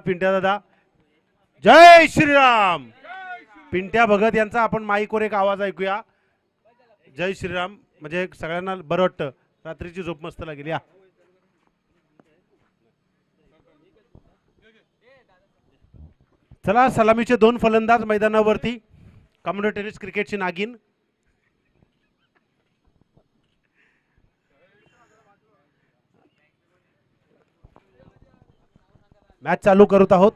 पिंट्या दादा. जय श्रीराम. पिंट्या भगत यांचा आपण माईकवर एक आवाज ऐकूया. जय श्रीराम म्हणजे सगळ्यांना बरं वाटतं, रात्रीची झोप मस्त लागेल. या चला, सलामीचे 2 फलंदाज मैदानावरती. कम्युनिटी टेनिस क्रिकेटची नागिन. मॅच चालू करत आहोत.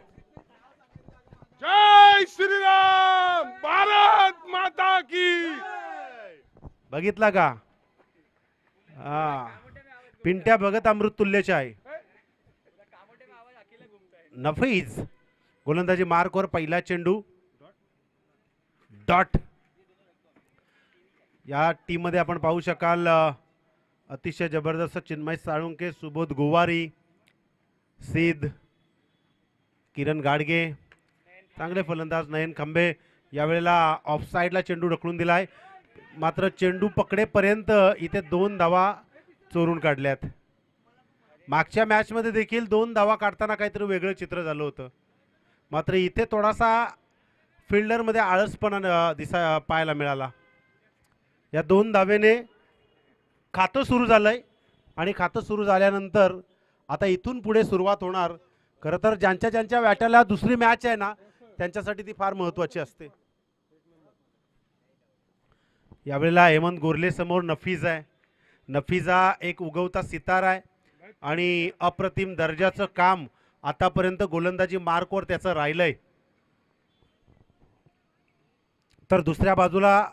जय श्रीराम, भारत माता की. बघितला का? हा, पिंट्या भगत अमृत तुल्यचे आहे. नफीज गोलंदाजी मार्कवर पहिला चेंडू डॉट. या टीम मध्ये आपण पाहू शकाल अतिशय जबरदस्त चिन्मय साळुंके, सुबोध गोवारी, सिद्ध, किरण गाडगे, चांगले फलंदाज नयन खंबे. यावेळेला ऑफ साइडला चेंडू ढकलून दिलाय, मात्र चेंडू पकडेपर्यंत इथे 2 धावा चोरून काढल्यात. मागच्या मॅच मध्ये देखील 2 धावा काढताना काहीतरी वेगळं चित्र झालं होतं, मात्र इथे थोडासा फिल्डर मध्ये आळसपणा पाहायला मिळाला. या 2 धावेने खातं सुरू झालंय आणि खातं सुरू झाल्यानंतर आता इथून पुढे सुरुवात होणार. खरं तर ज्यांच्या ज्यांच्या व्याट्याला दुसरी मॅच आहे ना, त्यांच्यासाठी ती फार महत्त्वाची असते. यावेळेला हेमंत गोरले समोर नफीज आहे. नफीजा एक उगवता सितारा आहे आणि अप्रतिम दर्जाचं काम आतापर्यंत गोलंदाजी मार्कवर त्याचं राहिलंय. तर दुसऱ्या बाजूला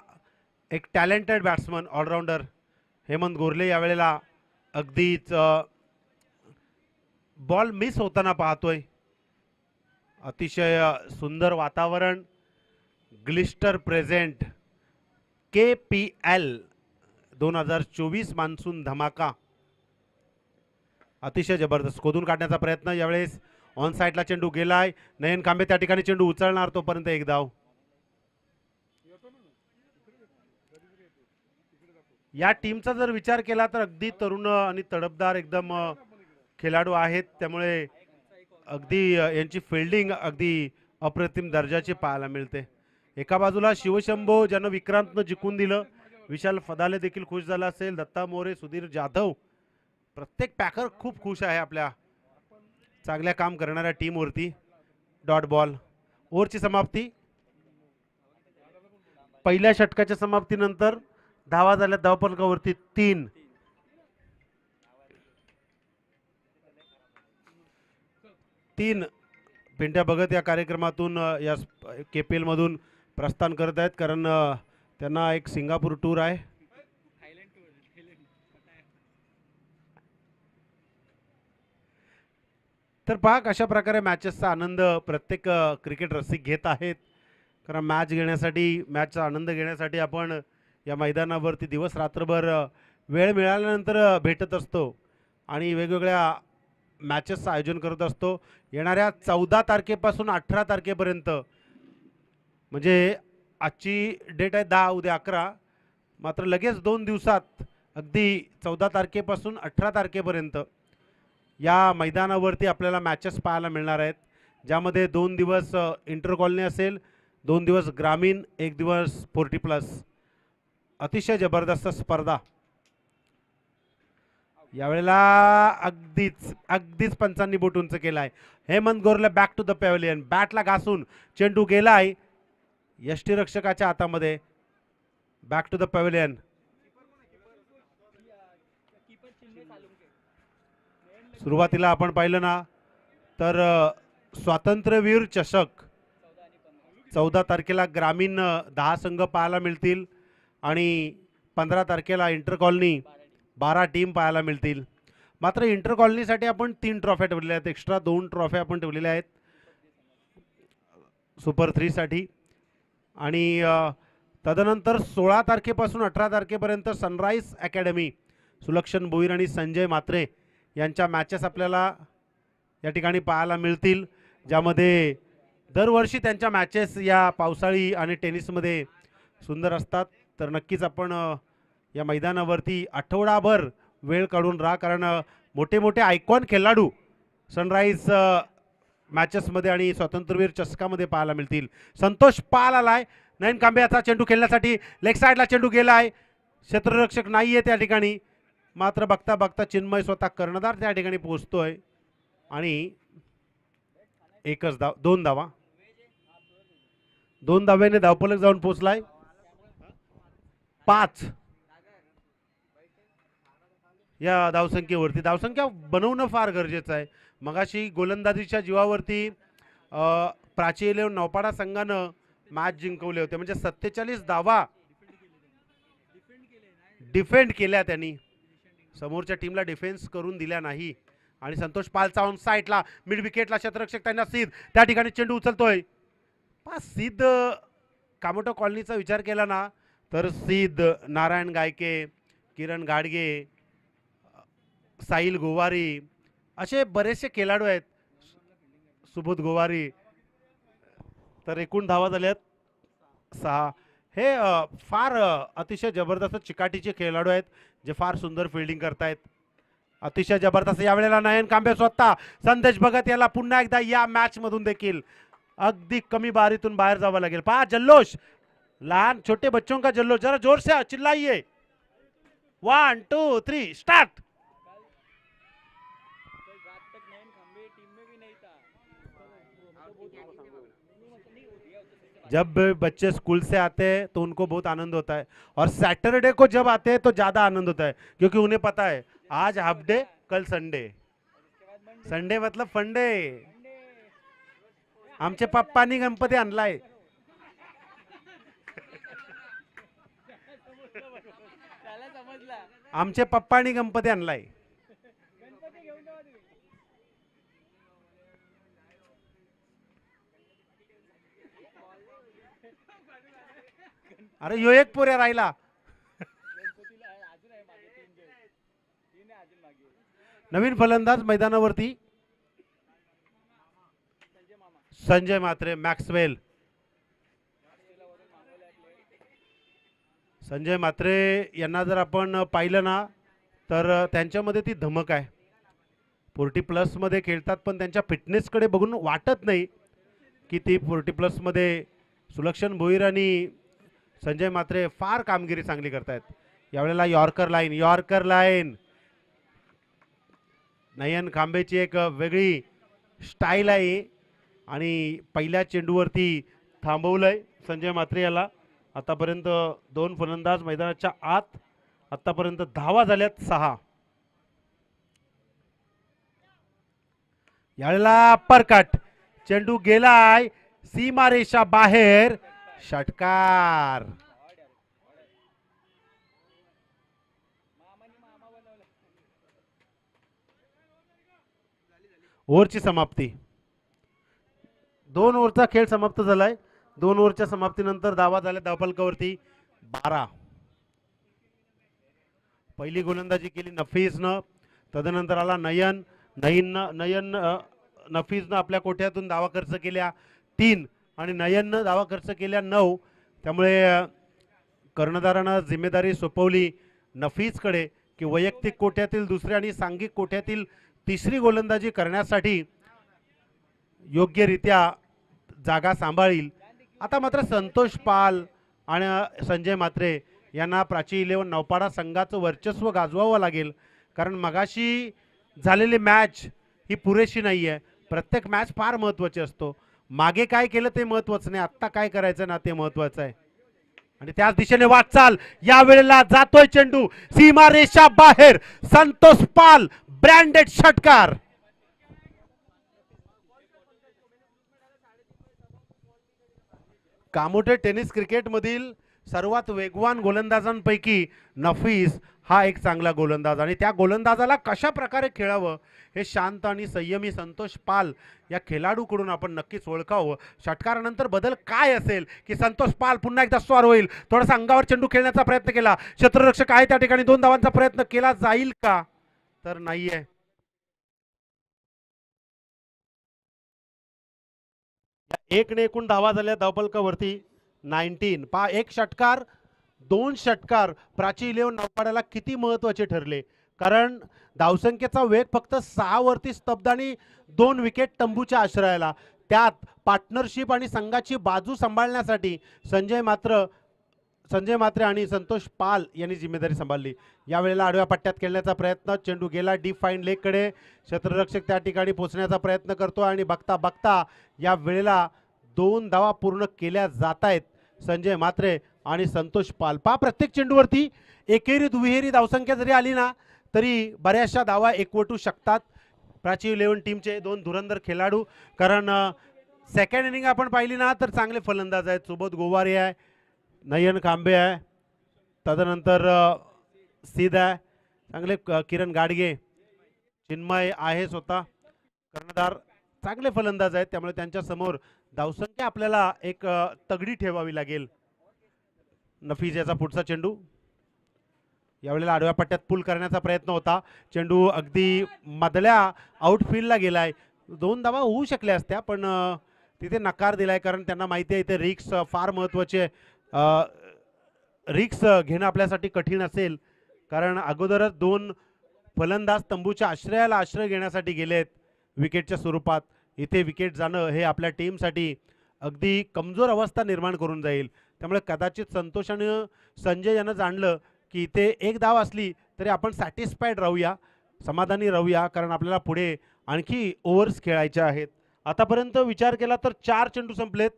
एक talented batsman all-rounder Hemant Gorle यावेळेला अगदीच बॉल मिस होताना पाहतोय. अतिशय सुंदर वातावरण, ग्लिस्टर प्रेझेंट, KPL 2024 मान्सून धमाका. अतिशय जबरदस्त खोदून काढण्याचा प्रयत्न. यावेळेस ऑन साइडला चेंडू गेलाय. नयन खांबे त्या ठिकाणी चेंडू उचलणार, तोपर्यंत एक धाव. या टीमचा जर विचार केला तर अगदी तरुण आणि तडफदार एकदम खेळाडू आहेत, त्यामुळे अगदी यांची फिल्डिंग अगदी अप्रतिम दर्जाची पाहायला मिळते. एका बाजूला शिवशंभो ज्यानं विक्रांतनं जिंकून दिलं, विशाल फदाले देखील खुश झाला असेल, दत्ता मोरे, सुधीर जाधव, प्रत्येक पॅकर खूप खुश आहे आपल्या चांगल्या काम करणाऱ्या टीमवरती. Dot ball. ओव्हरची समाप्ती. पहिल्या षटकाच्या समाप्तीनंतर धावा झाल्या धावफलकावरती 3. पिंट्या भगत या कार्यक्रमातून या KPL मधून प्रस्थान करत आहेत, कारण त्यांना एक सिंगापूर टूर आहे. तर पहा कशा प्रकारे मॅचेसचा आनंद प्रत्येक क्रिकेट रसिक घेत आहेत. कारण मॅचचा आनंद घेण्यासाठी आपण या मैदानावरती दिवस रात्रभर वेळ मिळाल्यानंतर भेटत असतो आणि वेगवेगळ्या मॅचेसचं आयोजन करत असतो. येणाऱ्या 14 तारखेपासून 18 तारखेपर्यंत, म्हणजे आजची डेट आहे 10, उद्या 11, मात्र लगेच 2 दिवसात अगदी 14 तारखेपासून 18 तारखेपर्यंत या मैदानावरती आपल्याला मॅचेस पाहायला मिळणार आहेत, ज्यामध्ये 2 दिवस इंटर कॉलनी असेल, 2 दिवस ग्रामीण, 1 दिवस 40+. अतिशय जबरदस्त स्पर्धा. यावेळेला अगदीच पंचांनी बोट उंच केलाय. Hemant Gorle back to the pavilion. बॅटला घासून चेंडू गेलाय यष्टीरक्षकाच्या हातामध्ये. Back to the pavilion. सुरुवातीला आपण पाहिलं ना तर स्वातंत्र्यवीर चषक 14 तारखेला ग्रामीण 10 संघ पाहायला मिळतील आणि 15 तारखेला इंटर कॉलनी 12 टीम पाहायला मिळतील. मात्र इंटर कॉलनीसाठी आपण 3 ट्रॉफ्या ठेवलेल्या आहेत, एक्स्ट्रा 2 ट्रॉफ्या आपण ठेवलेल्या आहेत सुपर 3 साठी. आणि तदनंतर 16 तारखेपासून 18 तारखेपर्यंत सनराइज अकॅडमी, सुलक्षण भोईर आणि संजय म्हात्रे यांच्या मॅचेस आपल्याला या ठिकाणी पाहायला मिळतील, ज्यामध्ये दरवर्षी त्यांच्या मॅचेस या पावसाळी आणि टेनिसमध्ये सुंदर असतात. तर नक्कीच आपण या मैदानावरती आठवडाभर वेळ काढून राहा, कारण मोठे मोठे आयकॉन खेळाडू सनराइज मॅचेसमध्ये आणि स्वातंत्र्यवीर चषकामध्ये पाहायला मिळतील. संतोष पाल आलाय. नयन कांबे याचा चेंडू खेळण्यासाठी लेग साईडला चेंडू गेलाय. क्षेत्ररक्षक नाहीये त्या ठिकाणी, मात्र बघता बघता चिन्मय स्वतः कर्णधार त्या ठिकाणी पोहोचतोय आणि एकच धाव, 2 धावा, 2 धाव्याने धावफलक जाऊन पोहोचलाय. 5 या धावसंख्येवरती. धावसंख्या बनवणं फार गरजेचं आहे. मगाशी गोलंदाजीच्या जीवावरती प्राची इलेव्हन नौपाडा संघानं मॅच जिंकवले होते. म्हणजे 47 धावा डिफेंड केल्या त्यांनी, समोरच्या टीमला डिफेन्स करून दिल्या नाही. आणि संतोष पालचा ऑन साईडला मिड विकेटला क्षेत्ररक्षक त्यांना सिद्ध त्या ठिकाणी चेंडू उचलतोय. सिद्ध कामोटो कॉलनीचा विचार केला ना तर सिद्ध, नारायण गायके, किरण गाडगे, साहिल गोवारी असे बरेचसे खेळाडू आहेत, सुबोध गोवारी. तर एकूण धावा झाल्यात 6. हे फार अतिशय जबरदस्त चिकाटीचे खेळाडू आहेत जे फार सुंदर फिल्डिंग करतायत. अतिशय जबरदस्त यावेळेला नयन कांबे स्वतः संदेश भगत याला पुन्हा एकदा या मॅच मधून देखील अगदी कमी बारीतून बाहेर जावं लागेल. पहा जल्लोष, लहान छोटे बच्चों का जल्लोष. जरा जोर से चिल्लाइए. 1 2 3 स्टार्ट. जब बच्चे स्कूल से आते हैं तो उनको बहुत आनंद होता है, और सैटरडे को जब आते हैं तो ज़्यादा आनंद होता है, क्योंकि उन्हें पता है आज हाफ डे, कल संडे. संडे मतलब फंडे. आमचे पप्पानी गणपती आणलाय. आमचे पप्पानी गणपती आणलाय. अरे यो एक पुऱ्या राहिला. नवीन फलंदाज मैदानावरती संजय म्हात्रे, मॅक्सवेल. संजय म्हात्रे यांना जर आपण पाहिलं ना तर त्यांच्यामध्ये ती धमक आहे. 40+ मध्ये खेळतात, पण त्यांच्या फिटनेसकडे बघून वाटत नाही की ती 40+ मध्ये. सुलक्षण भोईर आणि संजय म्हात्रे फार कामगिरी चांगली करतायत. यावेळेला यॉर्कर लाईन नयन कांबेची एक वेगळी स्टाईल आहे आणि पहिल्या चेंडूवरती थांबवलंय संजय म्हात्रे याला. आतापर्यंत 2 फलंदाज मैदानाच्या आत. आतापर्यंत धावा झाल्यात 6. यावेळेला अप्परकट चेंडू गेलाय सीमारेषा बाहेर. षटकार. ओव्हरची समाप्ती. 2 ओव्हरचा खेळ समाप्त झालाय. 2 ओव्हरच्या समाप्तीनंतर धावा झाल्या धावफलकावरती 12. पहिली गोलंदाजी केली नफीसनं, तदनंतर आला नयन. नफीसनं आपल्या कोठ्यातून धावा खर्च केल्या 3 आणि नयननं धावा खर्च केल्या 9. त्यामुळे कर्णधारानं जिम्मेदारी सोपवली नफीसकडे की वैयक्तिक कोट्यातील दुसरी आणि सांघिक कोट्यातील तिसरी गोलंदाजी करण्यासाठी योग्यरित्या जागा सांभाळील. आता मात्र संतोष पाल आणि संजय म्हात्रे यांना प्राची इलेव्हन नौपाडा संघाचं वर्चस्व गाजवावं लागेल, कारण मगाशी झालेली मॅच ही पुरेशी नाही आहे. प्रत्येक मॅच फार महत्त्वाची असतो. मागे काय केलं ते महत्त्वाचं नाही, आत्ता काय करायचं ना ते महत्त्वाचं आहे. आणि त्याच दिशेने वाटचाल. या वेळेला जातोय चेंडू सीमारेषा बाहेर. संतोष पाल ब्रँडेड षटकार. कामोठे टेनिस क्रिकेट मधील सर्वात वेगवान गोलंदाजांपैकी नफीस हा एक चांगला गोलंदाज, आणि त्या गोलंदाजाला कशा प्रकारे खेळावं हे शांत आणि संयमी संतोष पाल या खेळाडूकडून आपण नक्कीच ओळखावं. षटकारानंतर बदल काय असेल की संतोष पाल पुन्हा एकदा स्वार होईल. थोडासा अंगावर चेंडू खेळण्याचा प्रयत्न केला, क्षेत्ररक्षक आहे त्या ठिकाणी. 2 धावांचा प्रयत्न केला जाईल का, तर नाहीये. एकने एकूण धावा झाल्या धावफलकावरती 19. पहा, 1 षटकार 2 षटकार प्राची इलेव्हन नौपाड्याला किती महत्त्वाचे ठरले. कारण धावसंख्येचा वेग फक्त 6 वरती स्तब्ध आणि 2 विकेट तंबूच्या आश्रयाला. त्यात पार्टनरशिप आणि संघाची बाजू सांभाळण्यासाठी संजय मात्रे आणि संतोष पाल यांनी जिम्मेदारी सांभाळली. यावेळेला आडव्या पट्ट्यात खेळण्याचा प्रयत्न, चेंडू गेला डीप फाईन लेगकडे. क्षेत्ररक्षक त्या ठिकाणी पोहोचण्याचा प्रयत्न करतो आणि बघता बघता या वेळेला 2 धावा पूर्ण केल्या जात आहेत. संजय मात्रे आणि संतोष पाल. प्रत्येक चेंडूवरती एकेरी दुहेरी धावसंख्या जरी आली ना तरी बऱ्याचशा धावा एकवटू शकतात. प्राची 11 टीमचे 2 धुरंधर खेळाडू. कारण सेकंड इनिंग आपण पाहिली ना तर चांगले फलंदाज आहेत. सुबोध गोवारी आहे, नयन कांबे आहे, तदनंतर सिद्ध आहे, चांगले किरण गाडगे, चिन्मय आहे स्वतः कर्णधार, चांगले फलंदाज आहेत. त्यामुळे त्यांच्या समोर धावसंख्या आपल्याला एक तगडी ठेवावी लागेल. नफीज याचा पुढचा चेंडू. यावेळेला आडव्या पट्ट्यात पुल करण्याचा प्रयत्न होता. चेंडू अगदी मधल्या आउटफील्डला गेलाय. 2 धावा होऊ शकल्या असत्या पण तिथे नकार दिलाय. कारण त्यांना माहिती आहे इथे रिक्स फार महत्त्वाचे. रिक्स घेणं आपल्यासाठी कठीण असेल. कारण अगोदरच 2 फलंदाज तंबूच्या आश्रयाला आश्रय घेण्यासाठी गेलेत विकेटच्या स्वरूपात. इथे विकेट जाणं हे आपल्या टीमसाठी अगदी कमजोर अवस्था निर्माण करून जाईल. त्यामुळे कदाचित संतोष आणि संजय यानं जाणलं की इथे एक धाव असली तरी आपण सॅटिस्फाईड राहूया, समाधानी राहूया. कारण आपल्याला पुढे आणखी ओव्हर्स खेळायच्या आहेत. आतापर्यंत विचार केला तर 4 चेंडू संपलेत.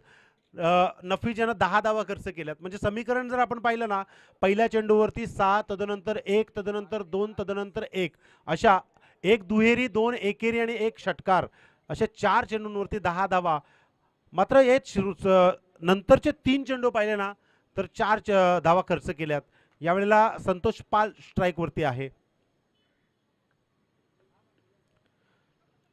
नफीज यानं 10 धावा खर्च केल्यात. म्हणजे समीकरण जर आपण पाहिलं ना, पहिल्या चेंडूवरती 6, तदनंतर 1, तदनंतर 2, तदनंतर 1, अशा 1 दुहेरी, 2 एकेरी आणि 1 षटकार, अशा 4 चेंडूंवरती 10 धावा. मात्र हे नंतरचे 3 चेंडू पाहिले ना तर 4 धावा खर्च केल्यात. यावेळेला संतोष पाल स्ट्राईकवरती आहे.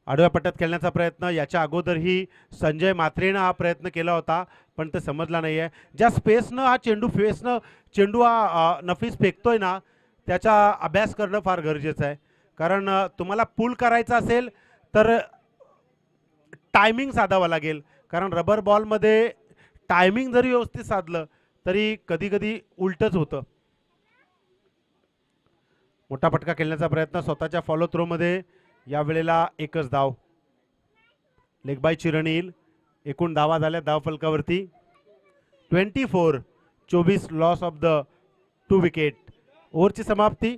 आडव्या पट्ट्यात खेळण्याचा प्रयत्न. याच्या अगोदरही संजय मात्रेनं हा प्रयत्न केला होता पण ते समजला नाही आहे. ज्या स्पेसनं हा चेंडू हा नफीस फेकतोय ना त्याचा अभ्यास करणं फार गरजेचं आहे. कारण तुम्हाला पुल करायचा असेल तर टायमिंग साधावा लागेल. कारण रबर बॉलमध्ये टायमिंग जरी व्यवस्थित साधलं तरी कधी कधी उलटच होतं. मोठा फटका खेळण्याचा प्रयत्न स्वतःच्या फॉलो थ्रोमध्ये. यावेळेला एकच धाव. लेग बाय चिरण येईल. एकूण धावा झाल्या धाव फलकावरती 24 लॉस ऑफ द 2 विकेट. ओव्हरची समाप्ती.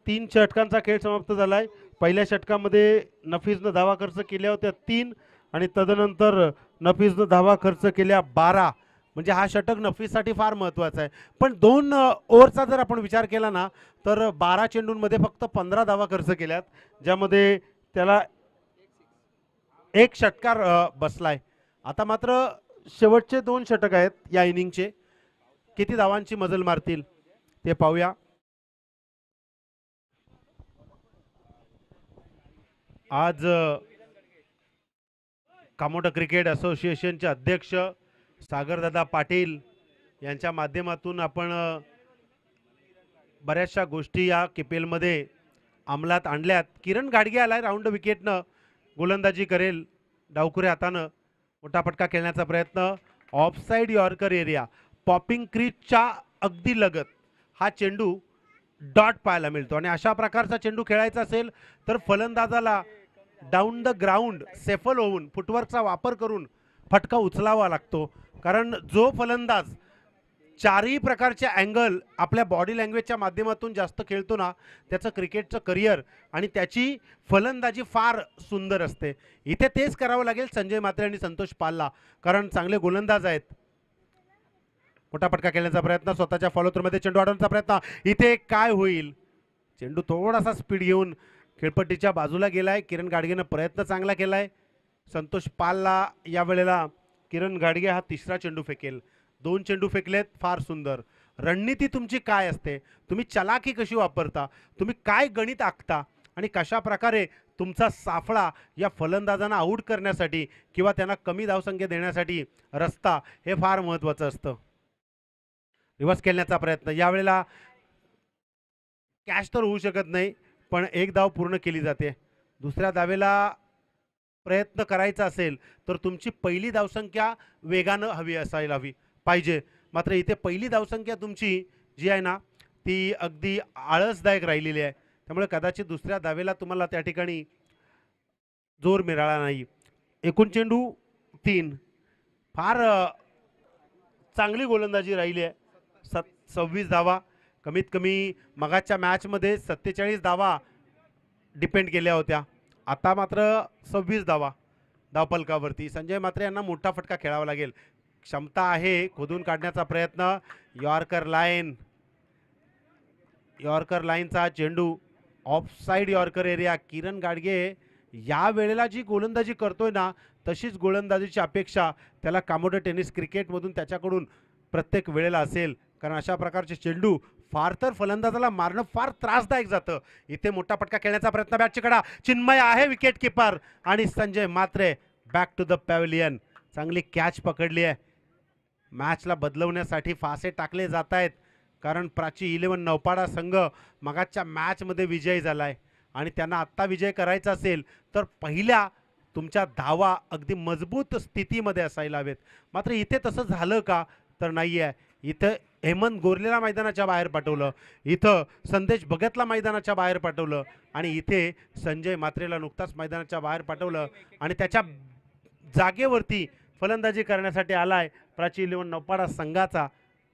3 षटकांचा खेळ समाप्त झालाय. पहिल्या षटकामध्ये नफीजनं धावा खर्च केल्या होत्या 3 आणि तदनंतर नफीजनं धावा खर्च केल्या 12. म्हणजे हा षटक नफीससाठी फार महत्त्वाचा आहे. पण 2 ओव्हरचा जर आपण विचार केला ना तर 12 चेंडूंमध्ये फक्त 15 धावा खर्च केल्यात, ज्यामध्ये त्याला 1 षटकार बसलाय. आता मात्र शेवटचे 2 षटक आहेत या इनिंगचे. किती धावांची मजल मारतील ते पाहूया. आज कामोठा क्रिकेट असोसिएशनचे अध्यक्ष सागरदादा पाटील यांच्या माध्यमातून आपण बऱ्याचशा गोष्टी या KPL मध्ये अंमलात आणल्यात. किरण गाडगे आलाय राऊंड विकेटनं, गोलंदाजी करेल डावखुऱ्या हातानं. मोठा फटका खेळण्याचा प्रयत्न. ऑफसाईड यॉर्कर एरिया, पॉपिंग क्रीजच्या अगदी लगत हा चेंडू डॉट पाहायला मिळतो. आणि अशा प्रकारचा चेंडू खेळायचा असेल तर फलंदाजाला डाऊन द ग्राउंड सेफल होऊन फुटवर्कचा वापर करून फटका उचलावा लागतो. कारण जो फलंदाज 4ही प्रकारचे अँगल आपल्या बॉडी लँग्वेजच्या माध्यमातून जास्त खेळतो ना त्याचं क्रिकेटचं करिअर आणि त्याची फलंदाजी फार सुंदर असते. इथे तेच करावं लागेल संजय मात्रे आणि संतोष पालला, कारण चांगले गोलंदाज आहेत. मोठा फटका खेळण्याचा प्रयत्न. स्वतःच्या फॉलोथ्रूमध्ये चेंडू अडवण्याचा प्रयत्न. इथे काय होईल? चेंडू थोडासा स्पीड घेऊन खेळपट्टीच्या बाजूला गेलाय. किरण गाडगेनं प्रयत्न चांगला केलाय. संतोष पालला या वेळेला किरण गाडगे हा 3रा चेंडू फेकेल. 2 चेंडू फेकलेत. फार सुंदर. रणनीती तुमची काय असते? तुम्ही चलाकी कशी वापरता? तुम्ही काय गणित आखता? आणि कशा प्रकारे तुमचा साफळा या फलंदाजांना आऊट करण्यासाठी किंवा त्यांना कमी धावसंख्या देण्यासाठी रस्ता हे फार महत्त्वाचं असतं. रिव्हर्स खेळण्याचा प्रयत्न. यावेळेला कॅच तर होऊ शकत नाही पण 1 धाव पूर्ण केली जाते. दुसऱ्या धावेला प्रयत्न करायचा असेल तर तुमची पहिली धावसंख्या वेगानं असायला हवी पाहिजे. मात्र इथे पहिली धावसंख्या तुमची जी आहे ना ती अगदी आळसदायक राहिलेली आहे. त्यामुळे कदाचित दुसऱ्या धावेला तुम्हाला त्या ठिकाणी जोर मिळाला नाही. एकूण चेंडू 3. फार चांगली गोलंदाजी राहिली आहे. 26 धावा, कमीत कमी मगाच्या मॅचमध्ये 47 धावा डिपेंड केल्या होत्या. आता मात्र 26 धावा धावफलकावरती. संजय म्हात्रे यांना मोठा फटका खेळावा लागेल. क्षमता आहे खोदून काढण्याचा प्रयत्न. यॉर्कर लाईनचा चेंडू ऑफसाईड यॉर्कर एरिया. किरण गाडगे या वेळेला जी गोलंदाजी करतोय ना, तशीच गोलंदाजीची अपेक्षा त्याला कामोडे टेनिस क्रिकेटमधून त्याच्याकडून प्रत्येक वेळेला असेल. कारण अशा प्रकारचे चेंडू फार तर फलंदाजाला मारणं फार त्रासदायक जातं. इथे मोठा फटका खेळण्याचा प्रयत्न. बॅटची कडा. चिन्मय आहे विकेट किपर आणि Sanjay Mhatre back to the pavilion. चांगली कॅच पकडली आहे. मॅचला बदलवण्यासाठी फासे टाकले जात आहेत. कारण प्राची 11 नौपाडा संघ मगाच्या मॅचमध्ये विजयी झाला आहे आणि त्यांना आत्ता विजय करायचा असेल तर पहिल्या तुमच्या धावा अगदी मजबूत स्थितीमध्ये असायला हवेत. मात्र इथे तसं झालं का तर नाही आहे. इथं हेमंत गोरलेला मैदानाच्या बाहेर पाठवलं, इथं संदेश भगतला मैदानाच्या बाहेर पाठवलं आणि इथे संजय म्हात्रेला नुकताच मैदानाच्या बाहेर पाठवलं आणि त्याच्या जागेवरती फलंदाजी करण्यासाठी आलाय प्राची 11 नौपाडा संघाचा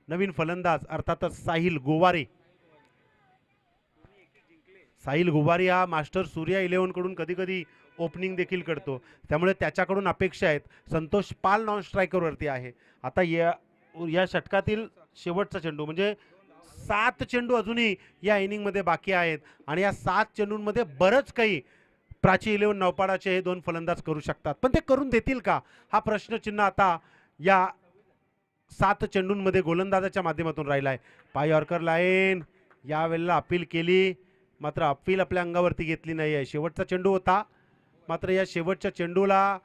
नवीन फलंदाज अर्थातच साहिल गोवारी. साहिल गोवारी हा मास्टर सूर्या 11 कडून कधी कधी ओपनिंग देखील करतो. त्यामुळे त्याच्याकडून अपेक्षा आहेत. संतोष पाल नॉन स्ट्रायकरवरती आहे. आता या षटकातील शेवटचा चेंडू म्हणजे 7 चेंडू अजूनही या इनिंगमध्ये बाकी आहेत आणि या 7 चेंडूंमध्ये बरंच काही प्राची 11 नौपाडाचे हे 2 फलंदाज करू शकतात. पण ते करून देतील का हा प्रश्नचिन्ह आता या 7 चेंडूंमध्ये गोलंदाजाच्या माध्यमातून राहिला आहे. पाय यॉर्कर लाईन यावेळेला अपील केली, मात्र अपील आपल्या अंगावरती घेतली नाही आहे. शेवटचा चेंडू होता, मात्र या शेवटच्या चेंडूला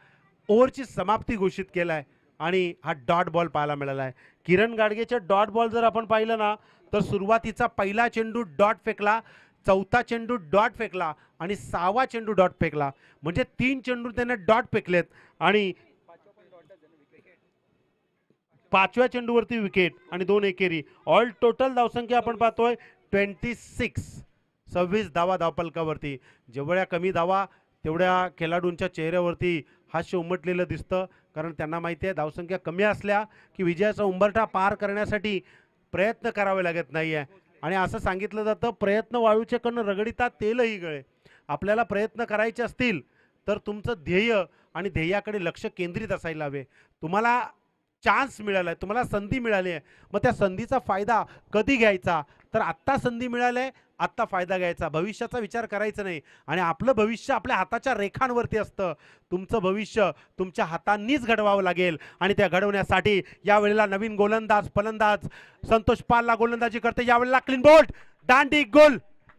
ओव्हरची समाप्ती घोषित केला आहे आणि हा डॉट बॉल पाहायला मिळाला आहे. किरण गाडगेचे डॉट बॉल जर आपण पाहिलं ना तर सुरुवातीचा पहिला चेंडू डॉट फेकला, चौथा चेंडू डॉट फेकला आणि 6वा चेंडू डॉट फेकला. म्हणजे 3 चेंडू त्याने डॉट फेकलेत आणि 5व्या चेंडूवरती विकेट आणि 2 एकेरी. ऑल टोटल धावसंख्या आपण पाहतोय 26 धावा धावफलकावरती. जेवढ्या कमी धावा तेवढ्या खेळाडूंच्या चेहऱ्यावरती हास्य उमटलेलं दिसतं. कारण त्यांना माहिती आहे धावसंख्या कमी असल्या की विजयाचा उंबरठा पार करण्यासाठी प्रयत्न करावे लागत नाही आहे. आणि असं सांगितलं जातं प्रयत्न वाळूचे कण रगडितात तेलही गळे. आपल्याला प्रयत्न करायचे असतील तर तुमचं ध्येय आणि ध्येयाकडे लक्ष केंद्रित असायला हवे. तुम्हाला चान्स मिळाला आहे, तुम्हाला संधी मिळाली आहे, मग त्या संधीचा फायदा कधी घ्यायचा तर आत्ता संधी मिळाली आहे, आत्ता फायदा घ्यायचा. भविष्याचा विचार करायचा नाही आणि आपलं भविष्य आपल्या हाताच्या रेखांवरती असतं. तुमचं भविष्य तुमच्या हातांनीच घडवावं लागेल आणि त्या घडवण्यासाठी यावेळेला नवीन गोलंदाज फलंदाज संतोष पालला गोलंदाजी करते. यावेळेला क्लीन बोल्ट दांडी गोल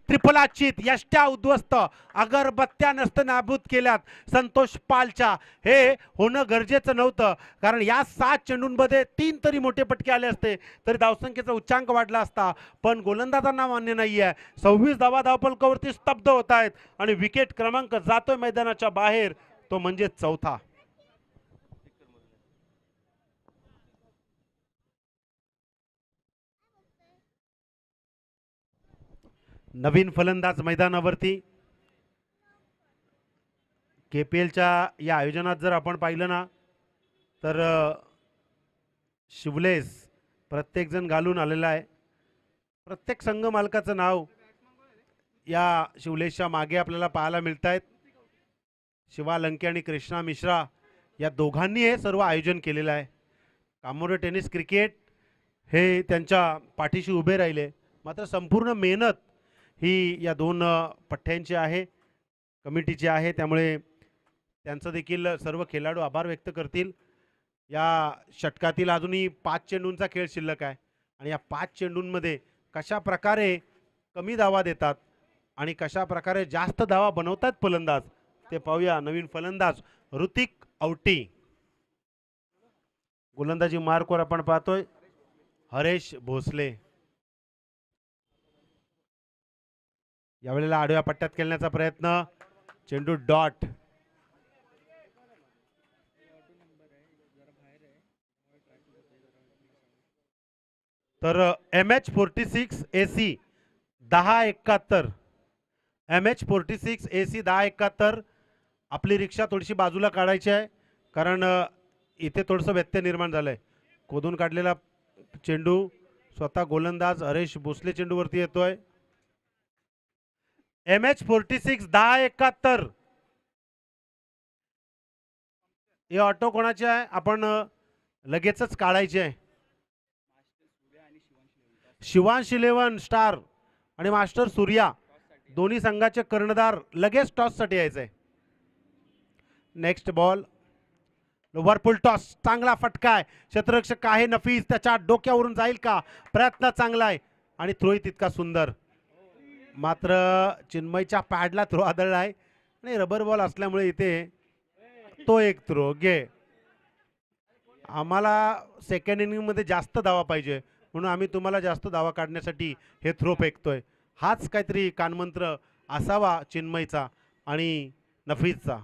त्रिफलाचित यष्ट्या उद्ध्वस्त अगरबत्त्या नष्ट नाबूद केल्यात संतोष पालच्या. हे होणं गरजेचं नव्हतं कारण या 7 चेंडूंमध्ये 3 तरी मोठे फटके आले असते तरी धावसंख्येचा उच्चांक वाढला असता. पण गोलंदाजांना मान्य नाही आहे. 26 धावा धावफलकावरती स्तब्ध होत आहेत आणि विकेट क्रमांक जातोय मैदानाच्या बाहेर, तो म्हणजे 4था. नवीन फलंदाज मैदानावरती. KPLच्या या आयोजनात जर आपण पाहिलं ना तर शिवलेस प्रत्येकजण घालून आलेला आहे. प्रत्येक संघ मालकाचं नाव या शिवलेसच्या मागे आपल्याला पाहायला मिळत आहेत. शिवा लंके आणि कृष्णा मिश्रा या दोघांनी हे सर्व आयोजन केलेलं आहे. कामोरे टेनिस क्रिकेट हे त्यांच्या पाठीशी उभे राहिले. मात्र संपूर्ण मेहनत ही या 2 पठ्ठ्यांची आहे, कमिटीची आहे. त्यामुळे त्यांचं देखील सर्व खेळाडू आभार व्यक्त करतील. या षटकातील अजूनही 5 चेंडूंचा खेळ शिल्लक आहे आणि या 5 चेंडूंमध्ये कशा प्रकारे कमी धावा देतात आणि कशा प्रकारे जास्त धावा बनवतात फलंदाज ते पाहूया. नवीन फलंदाज ऋतिक औटी. गोलंदाजी मार्कवर आपण पाहतोय हरेश भोसले. यावेळेला आडव्या पट्ट्यात खेळण्याचा प्रयत्न, चेंडू डॉट. तर MH46AC 1071 MH46 AC 1071. आपली रिक्षा थोडीशी बाजूला काढायची आहे कारण इथे थोडंसं व्यत्यय निर्माण झालंय. खोदून काढलेला चेंडू स्वतः गोलंदाज हरेश भोसले चेंडूवरती येतोय. MH46 1071. हे ऑटो कोणाचे आहे आपण लगेचच काढायचे आहे. शिवांश 11 स्टार आणि मास्टर सूर्या दोन्ही संघाचे कर्णधार लगेच टॉस साठी यायचे. Next ball Whirlpool toss. चांगला फटका आहे. क्षेत्ररक्षक आहे नफीस त्याच्या डोक्यावरून जाईल का. प्रयत्न चांगला आहे आणि थ्रो तितका सुंदर. मात्र चिन्मयच्या पॅडला थ्रो आदळला आहे आणि रबर बॉल असल्यामुळे इथे तो एक थ्रो घे. आम्हाला सेकंड इनिंग मध्ये जास्त धावा पाहिजे म्हणून आम्ही तुम्हाला जास्त धावा काढण्यासाठी हे थ्रो फेकतोय. हाच काहीतरी कानमंत्र असावा चिन्मयचा आणि नफीसचा.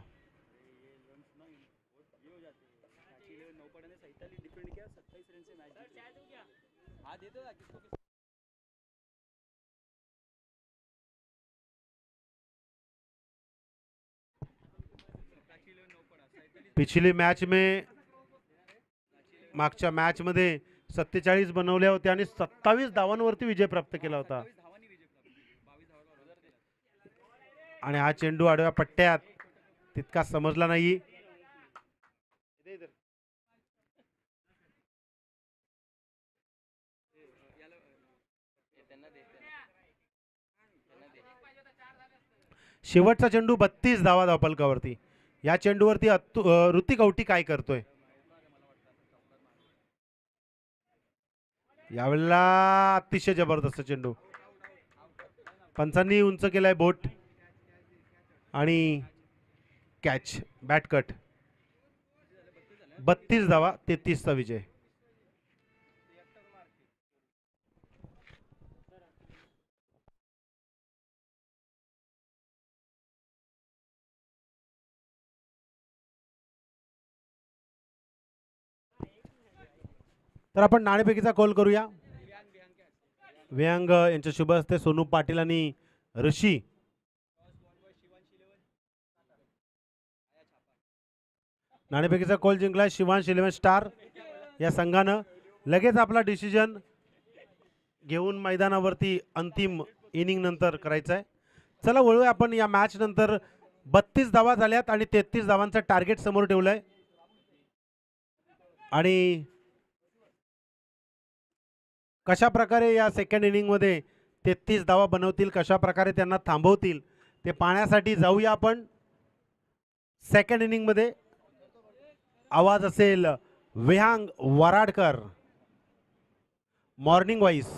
पिछली मॅच में मागच्या मॅच मध्ये 47 बनवल्या होत्या आणि 27 धावांवरती विजय प्राप्त केला होता. आणि हा चेंडू आडव्या पट्ट्यात तितका समजला नाही. शेवटचा चेंडू 32 धावा धावफलकावरती. या चेंडूवरती ऋतिक औटी काय करतोय. यावेळेला अतिशय जबरदस्त चेंडू. पंचांनी उंच केलाय बोट आणि कॅच बॅट कट. 32 धावा 33 चा विजय. तर आपण नाणेफेकीचा कॉल करूया. विहंग यांच्या शुभ हस्ते सोनू पाटील आणि ऋषी. नाणेफेकीचा कॉल जिंकलाय शिवांश 11 स्टार या संघानं. लगेच आपला डिसिजन घेऊन मैदानावरती अंतिम इनिंग नंतर करायचा आहे. चला वळूया आपण या मॅच नंतर. 32 धावा झाल्यात आणि 33 धावांचं टार्गेट समोर ठेवलंय. आणि कशा प्रकारे या सेकंड इनिंग मध्ये 33 धावा बनवतील, कशा प्रकारे त्यांना थांबवतील ते पाहण्यासाठी जाऊया आपण सेकंड इनिंग मध्ये. आवाज असेल विहांग वराडकर मॉर्निंग वाईस.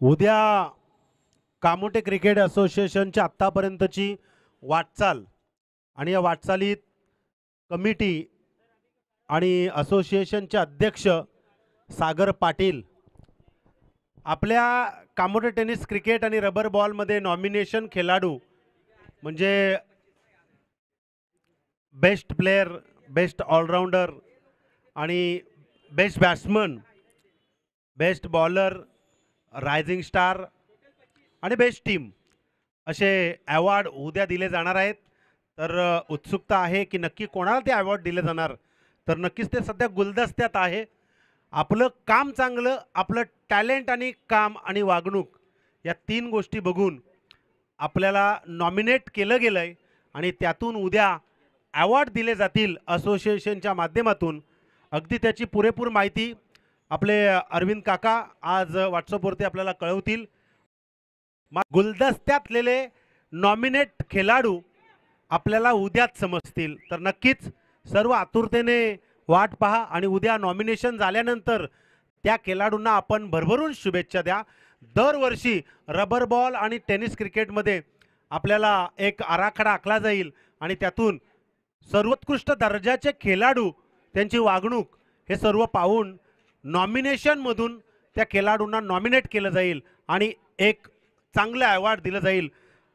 उद्या कामोटे क्रिकेट असोसिएशनच्या आत्तापर्यंतची वाटचाल आणि या वाटचालीत कमिटी आणि असोसिएशनचे अध्यक्ष सागर पाटील आपल्या कामोटे टेनिस क्रिकेट आणि रबर बॉलमध्ये नॉमिनेशन खेळाडू म्हणजे बेस्ट प्लेयर, बेस्ट ऑलराऊंडर आणि best batsman, best bowler, rising star आणि बेस्ट टीम असे अवॉर्ड उद्या दिले जाणार आहेत. तर उत्सुकता आहे की नक्की कोणाला ते अवॉर्ड दिले जाणार. तर नक्कीच ते सध्या गुलदस्त्यात आहे. आपलं काम चांगलं, आपलं टॅलेंट आणि काम आणि वागणूक या 3 गोष्टी बघून आपल्याला नॉमिनेट केलं गेलं आहे आणि त्यातून उद्या अवॉर्ड दिले जातील असोसिएशनच्या माध्यमातून. अगदी त्याची पुरेपूर माहिती आपले अरविंद काका आज व्हॉट्सअपवरती आपल्याला कळवतील. गुलदस्त्यातलेले नॉमिनेट खेळाडू आपल्याला उद्याच समजतील. तर नक्कीच सर्व आतुरतेने वाट पहा आणि उद्या नॉमिनेशन झाल्यानंतर त्या खेळाडूंना आपण भरभरून शुभेच्छा द्या. दरवर्षी रबर बॉल आणि टेनिस क्रिकेटमध्ये आपल्याला एक आराखडा आखला जाईल आणि त्यातून सर्वोत्कृष्ट दर्जाचे खेळाडू, त्यांची वागणूक हे सर्व पाहून नॉमिनेशनमधून त्या खेळाडूंना नॉमिनेट केलं जाईल आणि एक चांगलं अवॉर्ड दिलं जाईल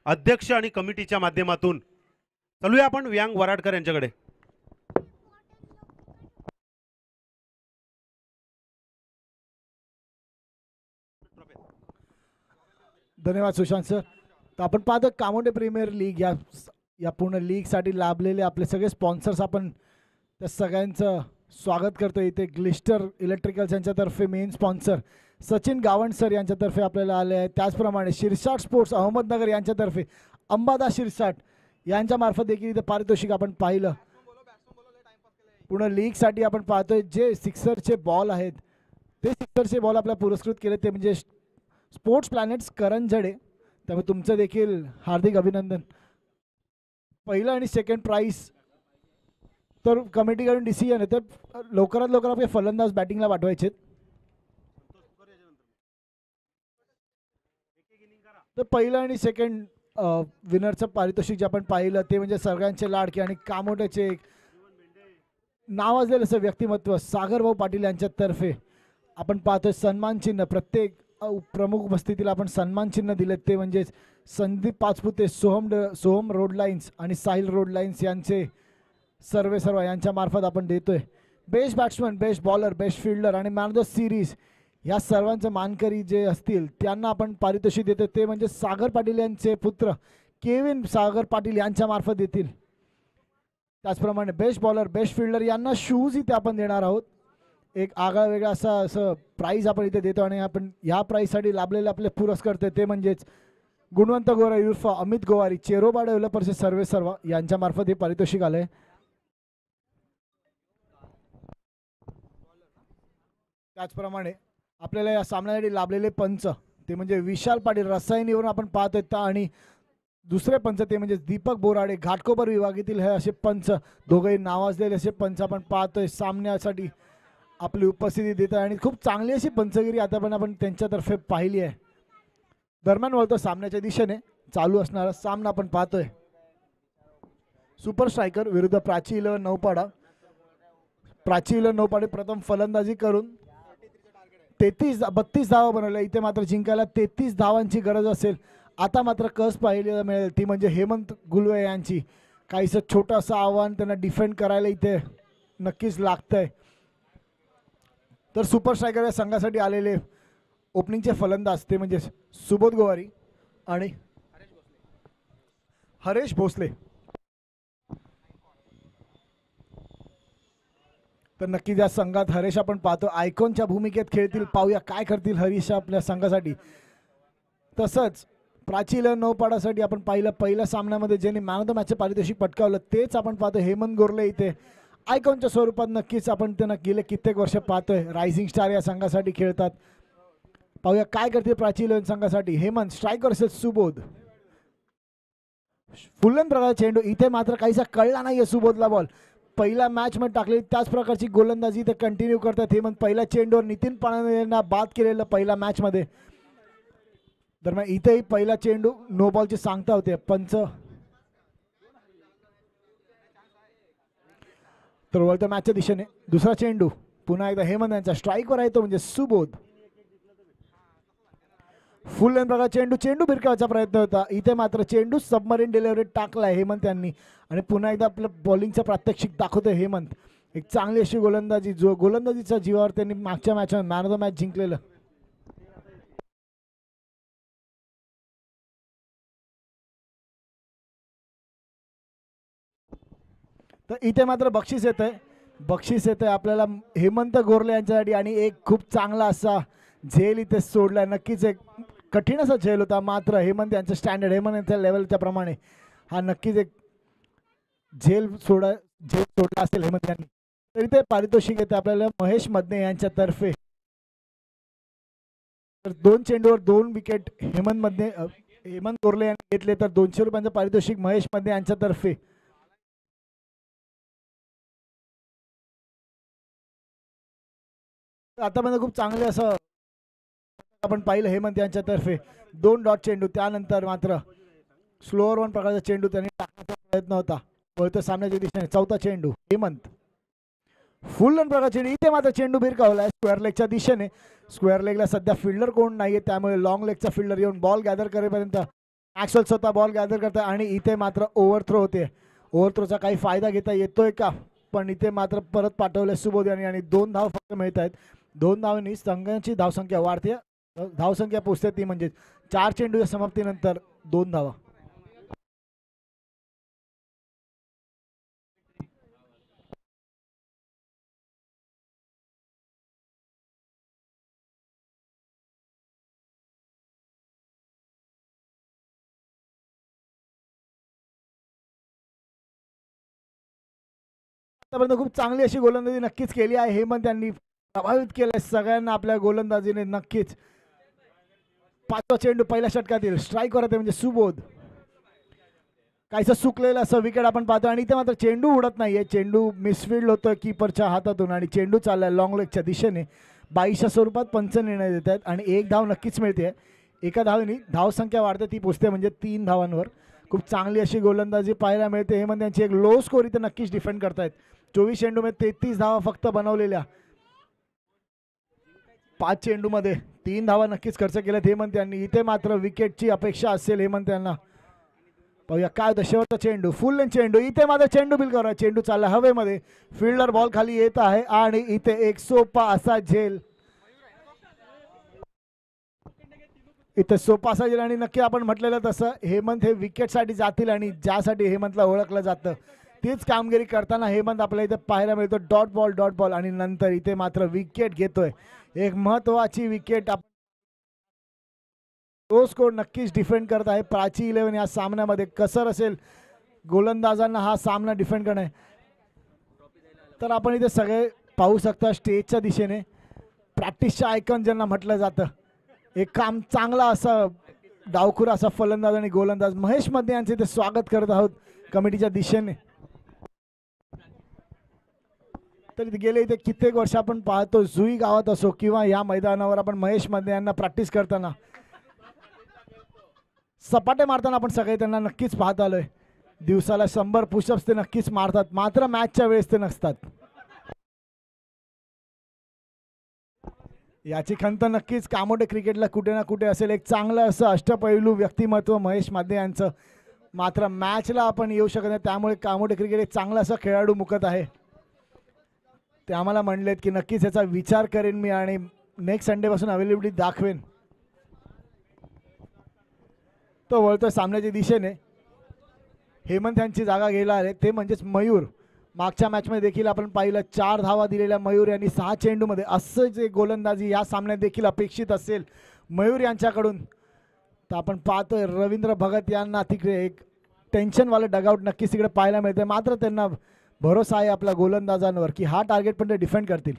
अध्यक्ष आणि कमिटीच्या माध्यमातून. चलूया आपण वियांग वराडकर यांच्याकडे. धन्यवाद सुशांत सर. तर आपण पाहतो कामोंडे प्रीमियर लीग या पूर्ण लीगसाठी लाभलेले आपले सगळे स्पॉन्सर्स, आपण त्या सगळ्यांचं स्वागत करतो. इथे ग्लिस्टर इलेक्ट्रिकल्स यांच्यातर्फे main sponsor Sachin Gawand sir यांच्यातर्फे आपल्याला आले आहे. त्याचप्रमाणे शिरसाट स्पोर्ट्स अहमदनगर यांच्यातर्फे अंबादास शिरसाट यांच्यामार्फत देखील इथे पारितोषिक आपण पाहिलं. पूर्ण लीगसाठी आपण पाहतोय जे सिक्सरचे बॉल आहेत ते सिक्सरचे बॉल आपल्याला पुरस्कृत केले ते म्हणजे स्पोर्ट्स प्लॅनेट्स करंजडे. त्यामुळे तुमचं देखील हार्दिक अभिनंदन. पहिलं आणि सेकंड प्राइज तर कमिटीकडून डिसिजन आहे, तर लवकरात लवकर आपले फलंदाज बॅटिंगला पाठवायचे. तर पहिलं आणि सेकंड विनरचं पारितोषिक जे आपण पाहिलं ते म्हणजे सगळ्यांचे लाडके आणि कामोट्याचे एक नावाजलेलं असं व्यक्तिमत्व सागरभाऊ पाटील यांच्यातर्फे आपण पाहतोय सन्मान चिन्ह. प्रत्येक प्रमुख उपस्थितीला आपण सन्मान चिन्ह दिलेत ते म्हणजे संदीप पाचपुते, सोहम रोड लाईन्स आणि साहिल रोड लाईन्स यांचे सर्व यांच्या मार्फत आपण देतोय. Best batsman, best bowler, best fielder आणि मॅन ऑफ द सिरीज या सर्वांचे मानकरी जे असतील त्यांना आपण पारितोषिक देतो ते म्हणजे सागर पाटील यांचे पुत्र केविन सागर पाटील यांच्या मार्फत देतील. त्याचप्रमाणे बेस्ट बॉलर, बेस्ट फिल्डर यांना शूज इथे आपण देणार आहोत. एक आगळा वेगळा असं प्राईज आपण इथे देतो आणि आपण ह्या प्राईजसाठी लाभलेले आपले पुरस्कर्ते ते म्हणजेच गुणवंत गोवारी उर्फ अमित गोवारी, चेरोबा डेव्हलपर्सचे सर्व यांच्या मार्फत हे पारितोषिक आलंय. त्याचप्रमाणे आपल्याला या सामन्यासाठी लाभलेले पंच ते म्हणजे विशाल पाटील रसायनीवरून आपण पाहतोय आणि दुसरे पंच ते म्हणजे दीपक बोराडे घाटकोपर विभागातील हे असे पंच, दोघेही नावाजलेले असे पंच आपण पाहतोय सामन्यासाठी आपली उपस्थिती देत आहे आणि खूप चांगली अशी पंचगिरी आता पण आपण त्यांच्यातर्फे पाहिली आहे. दरम्यान वळतो सामन्याच्या दिशेने चालू असणारा सामना आपण पाहतोय. सुपर स्ट्रायकर विरुद्ध प्राची 11 नौपाडा. प्राची 11 नौपाडे प्रथम फलंदाजी करून 32 धावा बनवल्या. इथे मात्र जिंकायला 33 धावांची गरज असेल. आता मात्र कस पाहायला मिळेल ती म्हणजे हेमंत गुलवे यांची. काहीसं छोटंसं आव्हान त्यांना डिफेंड करायला इथे नक्कीच लागतंय. तर सुपर स्ट्रायकर या संघासाठी आलेले ओपनिंगचे फलंदाज ते म्हणजे सुबोध गोवारी आणि हरेश भोसले. तर नक्कीच या संघात हरेश आपण पाहतो आयकॉनच्या भूमिकेत खेळतील. पाहूया काय करतील हरीश आपल्या संघासाठी. तसंच प्राची 11 नौपाडासाठी आपण पाहिलं पहिल्या सामन्यामध्ये ज्यांनी मॅन ऑफ द मॅचचं पारितोषिक पटकावलं तेच आपण पाहतो हेमंत गोरले इथे आयकॉनच्या स्वरूपात. नक्कीच आपण त्यांना गेले कित्येक वर्ष पाहतोय रायझिंग स्टार या संघासाठी खेळतात. पाहूया काय करते प्राची 11 संघासाठी. हेमंत स्ट्रायकर असेल सुबोध. फुलन प्रकारचा चेंडू इथे मात्र काहीसा कळला नाहीये सुबोधला बॉल. पहिल्या मॅच मध्ये टाकलेली त्याच प्रकारची गोलंदाजी इथे कंटिन्यू करतात हेमंत. पहिल्या चेंडूवर नितीन पाणे यांना बाद केलेलं पहिल्या मॅच मध्ये. दरम्यान इथेही पहिला चेंडू नो बॉलची सांगता होते पंच. तर वळत्या मॅचच्या दिशेने दुसरा चेंडू पुन्हा एकदा हेमंत यांचा स्ट्राईकवर आहे तो म्हणजे सुबोध. फुल लेन प्रकार चेंडू भिरकावायचा प्रयत्न होता. इथे मात्र चेंडू सबमरीन डिलिव्हरी टाकलाय हेमंत यांनी आणि पुन्हा एकदा आपलं बॉलिंगचं प्रात्यक्षिक दाखवतोय हेमंत. एक चांगली अशी गोलंदाजी जो गोलंदाजीच्या जीवावर त्यांनी मागच्या मॅचमध्ये मॅन ऑफ द मॅच जिंकलेलं. तर इथे मात्र बक्षीस येतंय आपल्याला हेमंत गोरले यांच्यासाठी आणि एक खूप चांगला असा झेल इथे सोडलाय. नक्कीच एक कठीण असा झेल होता मात्र हेमंत यांचं स्टँडर्ड हेमंत यांच्या लेवलच्या प्रमाणे हा नक्कीच एक झेल सोडला असेल हेमंत यांनी. तर इथे पारितोषिक येते आपल्याला महेश मदने यांच्यातर्फे. तर 2 चेंडूवर 2 विकेट हेमंत गोरले यांनी घेतले तर 200 रुपयांचं पारितोषिक महेश मदने यांच्यातर्फे. आतापर्यंत खूप चांगले असं आपण पाहिलं हेमंत यांच्यातर्फे. 2 डॉट चेंडू त्यानंतर मात्र स्लोअर 1 प्रकारचा चेंडू त्यांनी टाकण्याचा प्रयत्न होता. वळत्या सामन्याच्या दिशेने चौथा चेंडू हेमंत फुल रन प्रकारचे इथे मात्र चेंडू भिरकावलाय स्क्वेअर लेगच्या दिशेने. स्क्वेअर लेगला सध्या फिल्डर कोण नाहीये, त्यामुळे लॉंग लेगचा फिल्डर येऊन बॉल गॅदर करेपर्यंत मॅक्सवेल स्वतः बॉल गॅदर करताय आणि इथे मात्र ओव्हरथ्रो होते. ओव्हरथ्रोचा काही फायदा घेता येतोय का, पण इथे मात्र परत पाठवले सुबोध यांनी आणि 2 धाव फक्त मिळत आहेत. 2 धावांनी संघाची धावसंख्या वाढते, धावसंख्या पोचते ती म्हणजे 4 चेंडूच्या समाप्तीनंतर 2 धावा. आतापर्यंत खूप चांगली अशी गोलंदाजी नक्कीच केली आहे हेमंत यांनी, प्रभावित केलंय सगळ्यांना आपल्या गोलंदाजीने नक्कीच. 5वा चेंडू पहिल्या षटकातील स्ट्राईक वर म्हणजे सुबोध. काहीसं सुकलेलं असं विकेट आपण पाहतो आणि इथे मात्र चेंडू उडत नाहीये, चेंडू मिसफिल्ड होतोय कीपरच्या हातातून आणि चेंडू चाललाय लॉंग लेगच्या दिशेने. 22च्या स्वरूपात पंच निर्णय देत आहेत आणि 1 धाव नक्कीच मिळते. एका धावेने धावसंख्या वाढते, ती पोचते म्हणजे 3 धावांवर. खूप चांगली अशी गोलंदाजी पाहायला मिळते हेमंत यांची. एक लो स्कोर इथे नक्कीच डिफेंड करतायत. 24 चेंडूमध्ये 33 धावा फक्त बनवलेल्या. 5 चेंडूमध्ये 3 धावा नक्कीच खर्च केल्यात हेमंत यांनी. इथे मात्र विकेटची अपेक्षा असेल हेमंत यांना. पाहूया काय होतं शेवटचा चेंडू. फुल लेंथ चेंडू, इथे मात्र चेंडू बिल करा. चेंडू चालला हवेमध्ये, फिल्डर बॉल खाली येत आहे आणि इथे एक सोपा असा झेल. इथे सोपा असा झेल आणि नक्की आपण म्हटलेलं तसं हेमंत हे विकेटसाठी जातील आणि ज्यासाठी हेमंतला ओळखलं जातं तीच कामगिरी करताना हेमंत आपल्याला इथे पाहायला मिळतो. डॉट बॉल आणि नंतर इथे मात्र विकेट घेतोय. एक महत्वाची विकेट. तो स्कोर नक्कीच डिफेंड करत आहे. प्राची 11 या सामन्यामध्ये कसर असेल गोलंदाजांना हा सामना डिफेंड करणे. तर आपण इथे सगळे पाहू शकता स्टेजच्या दिशेने प्रॅक्टिसच्या आयकॉन ज्यांना म्हटलं जातं, एक काम चांगला असा डावखुरा असा फलंदाज आणि गोलंदाज महेश मध्ये यांचे इथे स्वागत करत आहोत कमिटीच्या दिशेने. तर गेले इथे कित्येक वर्ष आपण पाहतो जुई गावात असो किंवा या मैदानावर आपण महेश मध्ये यांना प्रॅक्टिस करताना सपाटे मारताना आपण सगळे त्यांना नक्कीच पाहत आलोय. दिवसाला 100 पुशअप्स ते नक्कीच मारतात, मात्र मॅचच्या वेळेस ते नसतात. याची खंत नक्कीच कामोडे क्रिकेटला कुठे ना कुठे असेल. एक चांगलं असं अष्टपैलू व्यक्तिमत्व महेश माध्ये यांचं, मात्र मॅचला आपण येऊ शकत नाही. त्यामुळे कामोडे क्रिकेट एक चांगला असा खेळाडू मुकत आहे. ते आम्हाला म्हणलेत की नक्कीच याचा विचार करेन मी आणि नेक्स्ट संडे पासून अवेलेबिलिटी दाखवेन. तो वळतोय सामन्याच्या दिशेने. हेमंत यांची जागा घ्यायला आले ते म्हणजेच मयूर. मागच्या मॅचमध्ये देखील आपण पाहिलं 4 धावा दिलेल्या मयूर यांनी 6 चेंडूमध्ये. असंच एक गोलंदाजी या सामन्यात देखील अपेक्षित असेल मयूर यांच्याकडून. तर आपण पाहतोय रवींद्र भगत यांना तिकडे एक टेन्शनवालं डगआउट नक्कीच तिकडे पाहायला मिळते, मात्र त्यांना भरोसा आहे आपल्या गोलंदाजांवर की हा टार्गेट पण ते डिफेंड करतील.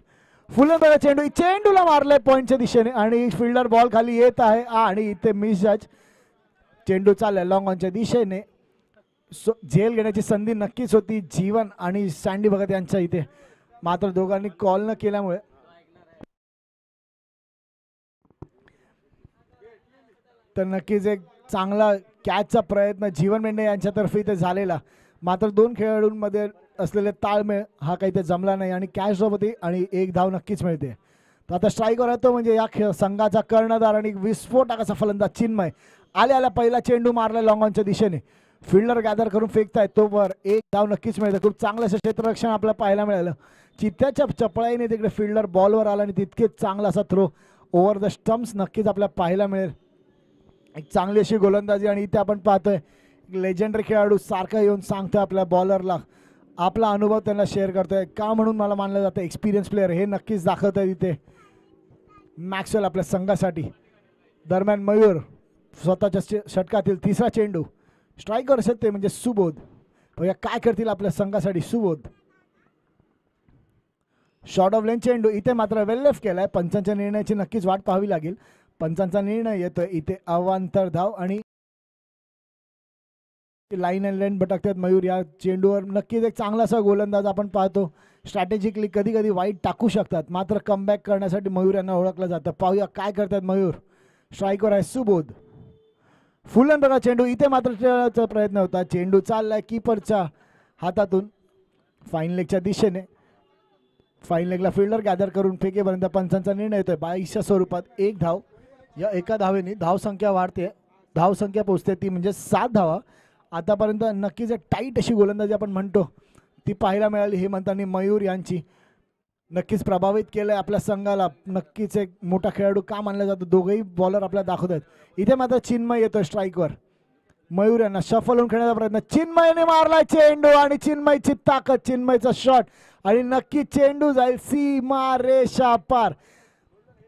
फुलं बघा चेंडू, चेंडूला मारलाय पॉईंटच्या दिशेने आणि फिल्डर बॉल खाली येत आहे आणि इथे मिस जज. चेंडू चाललाय लॉंग ऑनच्या दिशेने. झेल घेण्याची संधी नक्कीच होती जीवन आणि सँडी भगत यांच्या इथे, मात्र दोघांनी कॉल न केल्यामुळे तर नक्कीच एक चांगला कॅचचा प्रयत्न जीवन मेंढे यांच्यातर्फे इथे झालेला, मात्र 2 खेळाडूंमध्ये असलेले ताळमेळ हा काही ते जमला नाही आणि कॅच ड्रॉप होती आणि 1 धाव नक्कीच मिळते. तर आता स्ट्राईकवर येतो म्हणजे या संघाचा कर्णधार आणि विस्फोटकाचा फलंदाज चिन्मय. आल्या पहिला चेंडू मारला लॉंग ऑनच्या दिशेने. फिल्डर गॅदर करून फेकतायत तोवर 1 धाव नक्कीच मिळते. खूप चांगलं असं क्षेत्ररक्षण आपल्याला पाहायला मिळालं. चित्त्याच्या चपळाईने तिकडे फिल्डर बॉलवर आला आणि तितकेच चांगला असा थ्रो ओव्हर द स्टम्प्स नक्कीच आपल्याला पाहायला मिळेल. एक चांगली अशी गोलंदाजी आणि इथे आपण पाहतोय लेजेंडरी खेळाडू सारखा येऊन सांगतोय आपल्या बॉलरला आपला अनुभव त्यांना शेअर करतोय. का म्हणून मला मानलं जातं एक्सपिरियन्स प्लेअर हे नक्कीच दाखवत आहे इथे मॅक्सवेल आपल्या संघासाठी. दरम्यान मयूर स्वतःच्या षटकातील 3रा चेंडू स्ट्राईकर असेल ते म्हणजे सुबोध. काय करतील आपल्या संघासाठी सुबोध. शॉर्ट ऑफ लेन चेंडू इथे मात्र वेल लेफ्ट केलाय. पंचांच्या निर्णयाची नक्कीच वाट पाहावी लागेल. पंचांचा निर्णय येतोय इथे अवांतर धाव आणि लाईन अँड लेन भटकतात मयूर या चेंडूवर. नक्कीच एक चांगला असा गोलंदाज आपण पाहतो. स्ट्रॅटेजिकली कधी कधी वाईट टाकू शकतात, मात्र कमबॅक करण्यासाठी मयूर यांना ओळखलं जातं. पाहूया काय करतात मयूर. स्ट्राईकवर आहे सुबोध. फुलन बघा चेंडू इथे मात्र प्रयत्न होता. चेंडू चाललाय कीपरच्या हातातून फाईन लेगच्या दिशेने. फाईन लेगला फिल्डर गॅदर करून फेकेपर्यंत पंचांचा निर्णय येतोय 22च्या स्वरूपात 1 धाव. या एका धावेने धावसंख्या वाढते, धावसंख्या पोहोचते ती म्हणजे 7 धावा. आतापर्यंत नक्कीच एक टाईट अशी गोलंदाजी आपण म्हणतो ती पाहायला मिळाली हेमंतांनी मयूर यांची. नक्कीच प्रभावित केलं आहे आपल्या संघाला. नक्कीच एक मोठा खेळाडू का मानला जातो. दोघेही बॉलर आपल्याला दाखवत आहेत. इथे मात्र चिन्मय येतोय स्ट्राईकवर. मयूर यांना शफल होऊन खेळण्याचा प्रयत्न, चिन्मयने मारलाय चेंडू आणि चिन्मयची ताकद, चिन्मयचा शॉट आणि नक्की चेंडू जाईल सीमा रेषा पार.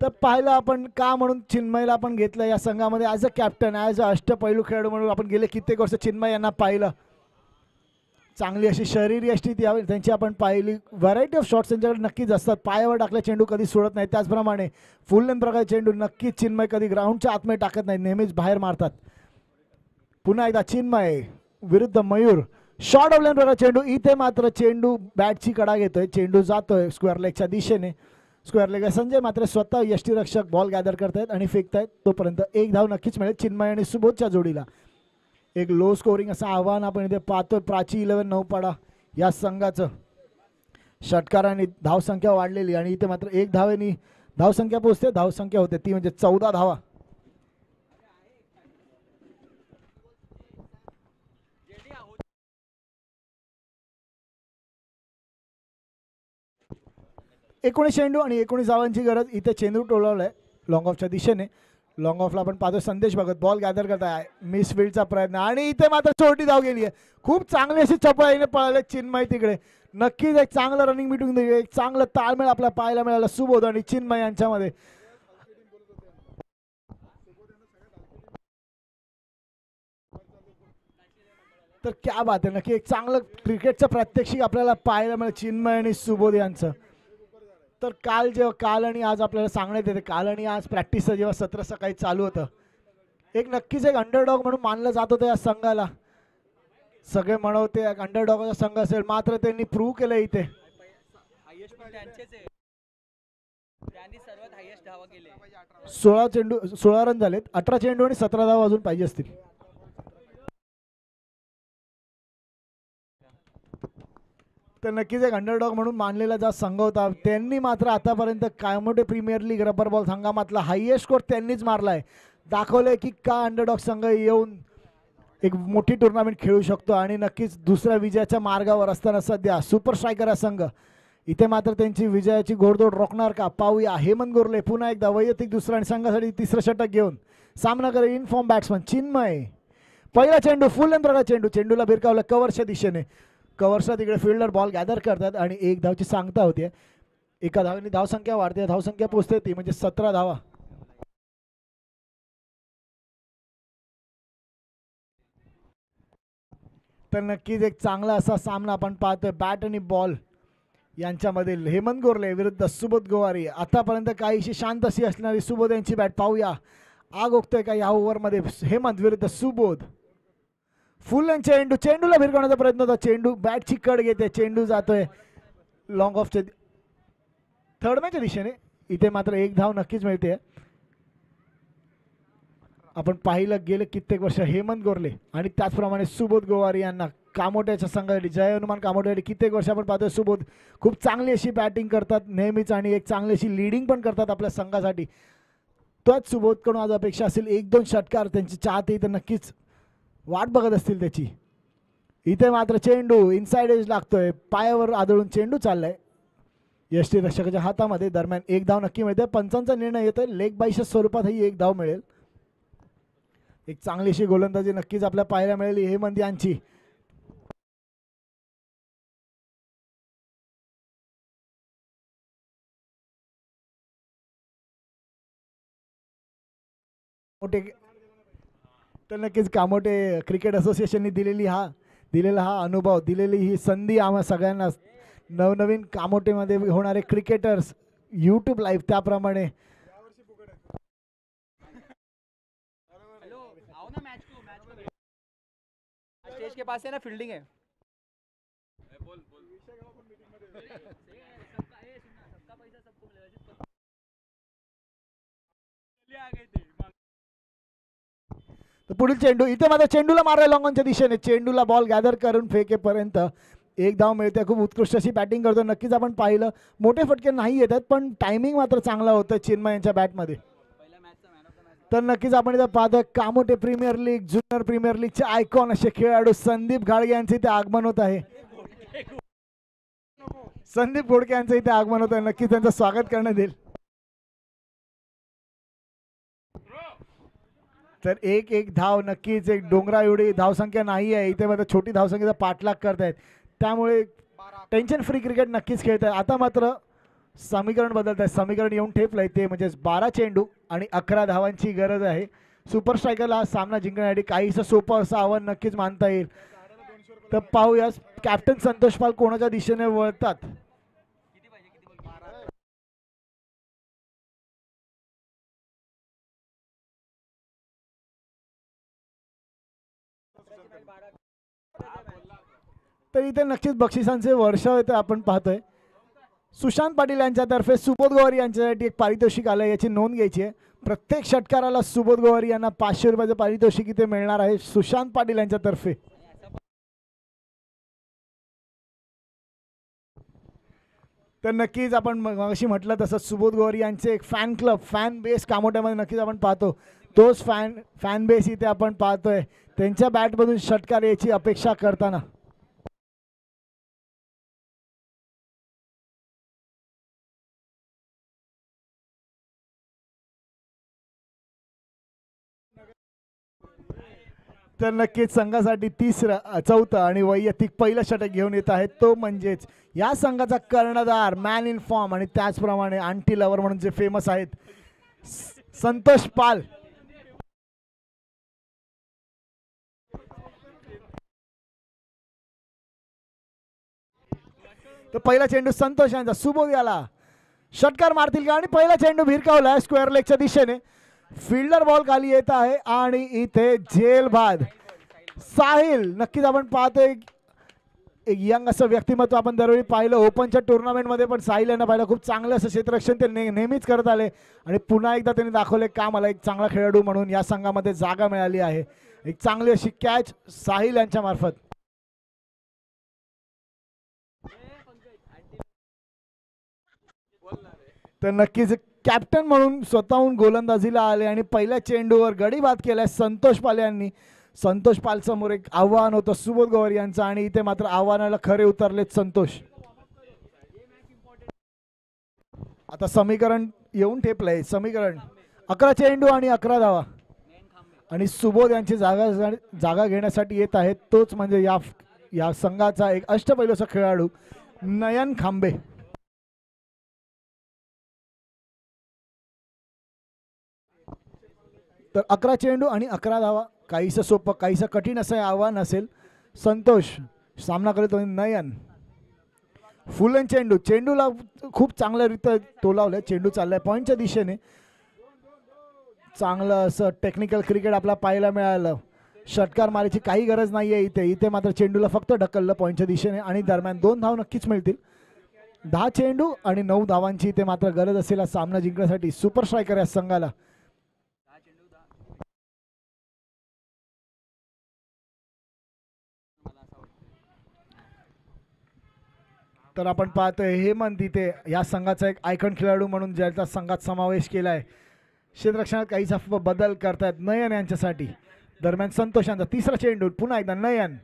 तर पाहिलं आपण का म्हणून चिन्मयला आपण घेतलं या संघामध्ये as a captain, as a अष्टपैलू खेळाडू म्हणून. आपण गेले कित्येक वर्ष चिन्मय यांना पाहिलं. चांगली अशी शरीर यष्टी त्यांची आपण पाहिली. व्हरायटी ऑफ शॉट्स त्यांच्याकडे नक्कीच असतात. पायावर टाकले चेंडू कधी सोडत नाही. त्याचप्रमाणे फुल लेंथ प्रकारचे चेंडू नक्कीच चिन्मय कधी ग्राउंडच्या आतमध्ये टाकत नाही, नेहमीच बाहेर मारतात. पुन्हा एकदा चिन्मय विरुद्ध मयूर, शॉर्ट ऑफ लेंथ प्रकारचा चेंडू. इथे मात्र चेंडू बॅटची कडा घेतोय, चेंडू जातोय स्क्वेअर लेगच्या दिशेने. स्क्वेअर लेग संजय मात्र स्वतः यष्टीरक्षक बॉल गॅदर करतायत आणि फेकतायत. तोपर्यंत 1 धाव नक्कीच मिळेल चिन्मय आणि सुबोधच्या जोडीला. एक लो स्कोरिंग असं आव्हान आपण इथे पाहतोय. प्राची 11 नौपाडा या संघाचं षटकारांनी धावसंख्या वाढलेली आणि इथे मात्र 1 धावेनी धावसंख्या पोहोचते. धावसंख्या होते ती म्हणजे 14 धावा. एकोणीस चेंडू आणि 19 धावांची गरज. इथे चेंडू टोलवलाय लॉंग ऑफच्या दिशेने. लॉंग ऑफला आपण पाहतो संदेश भगत बॉल गॅदर करताय. मिस फील्डचा प्रयत्न आणि इथे मात्र छोटी धाव गेली आहे. खूप चांगली अशी चपळाईने पळाले चिन्मय तिकडे. नक्कीच एक चांगलं रनिंग मिटून एक चांगलं ताळमेळ आपल्याला पाहायला मिळालं सुबोध आणि चिन्मय यांच्यामध्ये. तर क्या बात आहे, नक्की एक चांगलं क्रिकेटचं प्रात्यक्षिक आपल्याला पाहायला मिळेल चिन्मय आणि सुबोध यांचं. तर काल आणि आज आपल्याला सांगण्यात येते, काल आणि आज प्रॅक्टिसचं जेव्हा सत्र सकाळी चालू होतं, एक नक्कीच एक अंडरडॉग म्हणून मानलं जात होतं या संघाला. सगळे म्हणवते एक अंडरडॉगचा संघ असेल, मात्र त्यांनी प्रूव्ह केलं इथे. 16 रन झालेत. 18 चेंडू आणि 17 धावा अजून पाहिजे असतील. तर नक्कीच एक अंडरडॉग म्हणून मानलेला जा संघ होता. त्यांनी मात्र आतापर्यंत Kamothe premier league rubber ball संघामधला हायएस्ट स्कोर त्यांनीच मारलाय. दाखवलंय की का अंडरडॉग संघ येऊन एक मोठी टुर्नामेंट खेळू शकतो आणि नक्कीच दुसऱ्या विजयाच्या मार्गावर असताना सध्या सुपर स्ट्रायकर हा संघ इथे मात्र त्यांची विजयाची घोडदौड रोखणार का पाहूया. हेमंत गोरले पुन्हा एकदा वैयक्तिक दुसरा आणि संघासाठी तिसरं षटक घेऊन सामना करे इनफॉर्म बॅट्समन चिन्मय. पहिला चेंडू फुल लेंथ प्रकारचा चेंडू, चेंडूला भिरकावलं कव्हरच्या दिशेने. कव्हरच्या तिकडे फिल्डर बॉल गॅदर करतात आणि 1 धावची सांगता होते. एका धावेने धावसंख्या वाढते, धावसंख्या पोहोचते ती म्हणजे 17 धावा. तर नक्कीच एक चांगला असा सामना आपण पाहतोय बॅट आणि बॉल यांच्यामधील. हेमंत गोरले विरुद्ध सुबोध गोवारी. आतापर्यंत काहीशी शांत अशी असणारी सुबोध यांची बॅट. पाहूया आग ओकतोय का या ओव्हरमध्ये. हेमंत विरुद्ध सुबोध. फुल लेंथ चेंडू, चेंडूला भिरकवण्याचा प्रयत्न होता. चेंडू बॅटची कड घेते, चेंडू जातोय लॉंग ऑफच्या थर्ड मॅचच्या दिशेने. इथे मात्र 1 धाव नक्कीच मिळते. आपण पाहिलं गेले कित्येक वर्ष हेमंत गोरले आणि त्याचप्रमाणे सुबोध गोवारी यांना कामोट्याच्या संघासाठी, जय हनुमान कामोट्यासाठी कित्येक वर्ष आपण पाहतोय. सुबोध खूप चांगली अशी बॅटिंग करतात नेहमीच आणि एक चांगली अशी लिडिंग पण करतात आपल्या संघासाठी. तोच सुबोधकडून आज अपेक्षा असेल 1-2 षटकार. त्यांची चाहते इथं नक्कीच वाट बघत असतील त्याची. इथे मात्र चेंडू इनसाइड एज लागतोय, पायावर आदळून चेंडू चाललाय यष्टीरक्षकाच्या हातामध्ये. दरम्यान 1 धाव नक्की मिळते. पंचांचा निर्णय येतोय लेग बायच्या स्वरूपात ही 1 धाव मिळेल. एक चांगलीशी गोलंदाजी नक्कीच आपल्याला पाहायला मिळेल हेमंत यांची. मोठे तर नक्कीच कामोटे क्रिकेट असोसिएशनने दिलेला हा अनुभव, दिलेली ही संधी आम्हा सगळ्यांना नवनवीन कामोटेमध्ये होणारे क्रिकेटर्स यूट्यूब लाईव्ह त्याप्रमाणे स्टेज के पास है ना, फील्डिंग है. तर पुढील चेंडू इथे मात्र चेंडूला मारायला लॉंगॉनच्या दिशेने. चेंडूला बॉल गॅदर करून फेकेपर्यंत एक धाव मिळते. खूप उत्कृष्ट अशी बॅटिंग करतो. नक्कीच आपण पाहिलं मोठे फटके नाही येतात पण टायमिंग मात्र चांगला होतं चिन्मय यांच्या बॅटमध्ये. तर नक्कीच आपण इथं पाहतोय Kamothe premier league junior premier लीगचे आयकॉन असे खेळाडू संदीप घाडगे यांचे इथे आगमन होत आहे. संदीप घोडके यांचं इथे आगमन होत आहे. नक्कीच त्यांचं स्वागत करण्यात येईल. तर एक धाव नक्कीच एक डोंगरा एवढी धावसंख्या नाही आहे इथे मात्र छोटी धावसंख्येचा पाठलाग करतायत त्यामुळे टेन्शन फ्री क्रिकेट नक्कीच खेळत आहे. आता मात्र समीकरण बदलत आहे. समीकरण येऊन ठेपलंय ते म्हणजे 12 चेंडू आणि 11 धावांची गरज आहे. सुपर स्ट्रायकरला हा सामना जिंकण्यासाठी काहीसं सोपं असं आव्हान नक्कीच मानता येईल. तर पाहूया कॅप्टन संतोष पाल कोणाच्या दिशेने वळतात. तर इथे नक्कीच बक्षिसांचे वर्षाव इथे आपण पाहतोय. सुशांत पाटील यांच्यातर्फे सुबोध गोवारी यांच्यासाठी एक पारितोषिक आलं याची नोंद घ्यायची आहे. प्रत्येक षटकाराला सुबोध गोवारी यांना 500 रुपयाचं पारितोषिक इथे मिळणार आहे सुशांत पाटील यांच्यातर्फे. तर नक्कीच आपण मगाशी म्हटलं तसं सुबोध गोवारी यांचे एक फॅन क्लब फॅन बेस कामोट्यामध्ये नक्कीच आपण पाहतो. तोच फॅन बेस इथे आपण पाहतोय त्यांच्या बॅटमधून षटकार याची अपेक्षा करताना. तर नक्कीच संघासाठी चौथं आणि वैयक्तिक पहिलं षटक घेऊन येत आहेत तो म्हणजेच या संघाचा कर्णधार मॅन इन फॉर्म आणि त्याचप्रमाणे आंटी लवर म्हणून जे फेमस आहेत संतोष पाल. तर पहिला चेंडू संतोष यांचा सुबोध याला षटकार मारतील का आणि पहिला चेंडू भिरकावला स्क्वेअर लेगच्या दिशेने. फिल्डर बॉल खाली येत आहे आणि इथे झेल बाद. साहिल नक्कीच आपण पाहतोय एक यंग असं व्यक्तिमत्व आपण दरवेळी पाहिलं ओपनच्या टुर्नामेंटमध्ये पण साहिल यांना पाहिलं खूप चांगलं असं क्षेत्ररक्षण ते नेहमीच करत आले आणि पुन्हा एकदा त्यांनी दाखवले का मला एक चांगला खेळाडू म्हणून या संघामध्ये जागा मिळाली आहे. एक चांगली अशी कॅच साहिल यांच्या मार्फत. तर नक्कीच कॅप्टन म्हणून स्वतःहून गोलंदाजीला आले आणि पहिल्या चेंडूवर गडी बाद केलाय संतोष पाल यांनी. संतोष पाल समोर एक आव्हान होतं सुबोध गोवारी यांचं आणि इथे मात्र आव्हानाला खरे उतरलेत संतोष. आता समीकरण येऊन ठेपलंय. समीकरण 11 चेंडू आणि 11 धावा आणि सुबोध यांची जागा घेण्यासाठी येत आहेत तोच म्हणजे या संघाचा एक अष्टपैलूचा खेळाडू नयन खांबे. तर 11 चेंडू आणि 11 धावा काहीसं सोपं काहीसं कठीण असं आव्हान असेल. संतोष सामना करतो. नयन फुलन चेंडूला खूप चांगल्यारीत्या तोलावलंय. चेंडू चाललाय पॉईंटच्या दिशेने. चांगलं असं टेक्निकल क्रिकेट आपल्याला पाहायला मिळालं. षटकार मारायची काही गरज नाही आहे इथे मात्र चेंडूला फक्त ढकललं पॉईंटच्या दिशेने आणि दरम्यान 2 धाव नक्कीच मिळतील. 10 चेंडू आणि 9 धावांची इथे मात्र गरज असेल हा सामना जिंकण्यासाठी सुपर स्ट्रायकर या संघाला. तर आपण पाहतोय हेमंत इथे या संघाचा एक आयकॉन खेळाडू म्हणून ज्याचा संघात समावेश केलाय. क्षेत्ररक्षणात काहीसा बदल करतायत नयन यांच्यासाठी. दरम्यान संतोष यांचा तिसरा चेंडू पुन्हा एकदा नयन.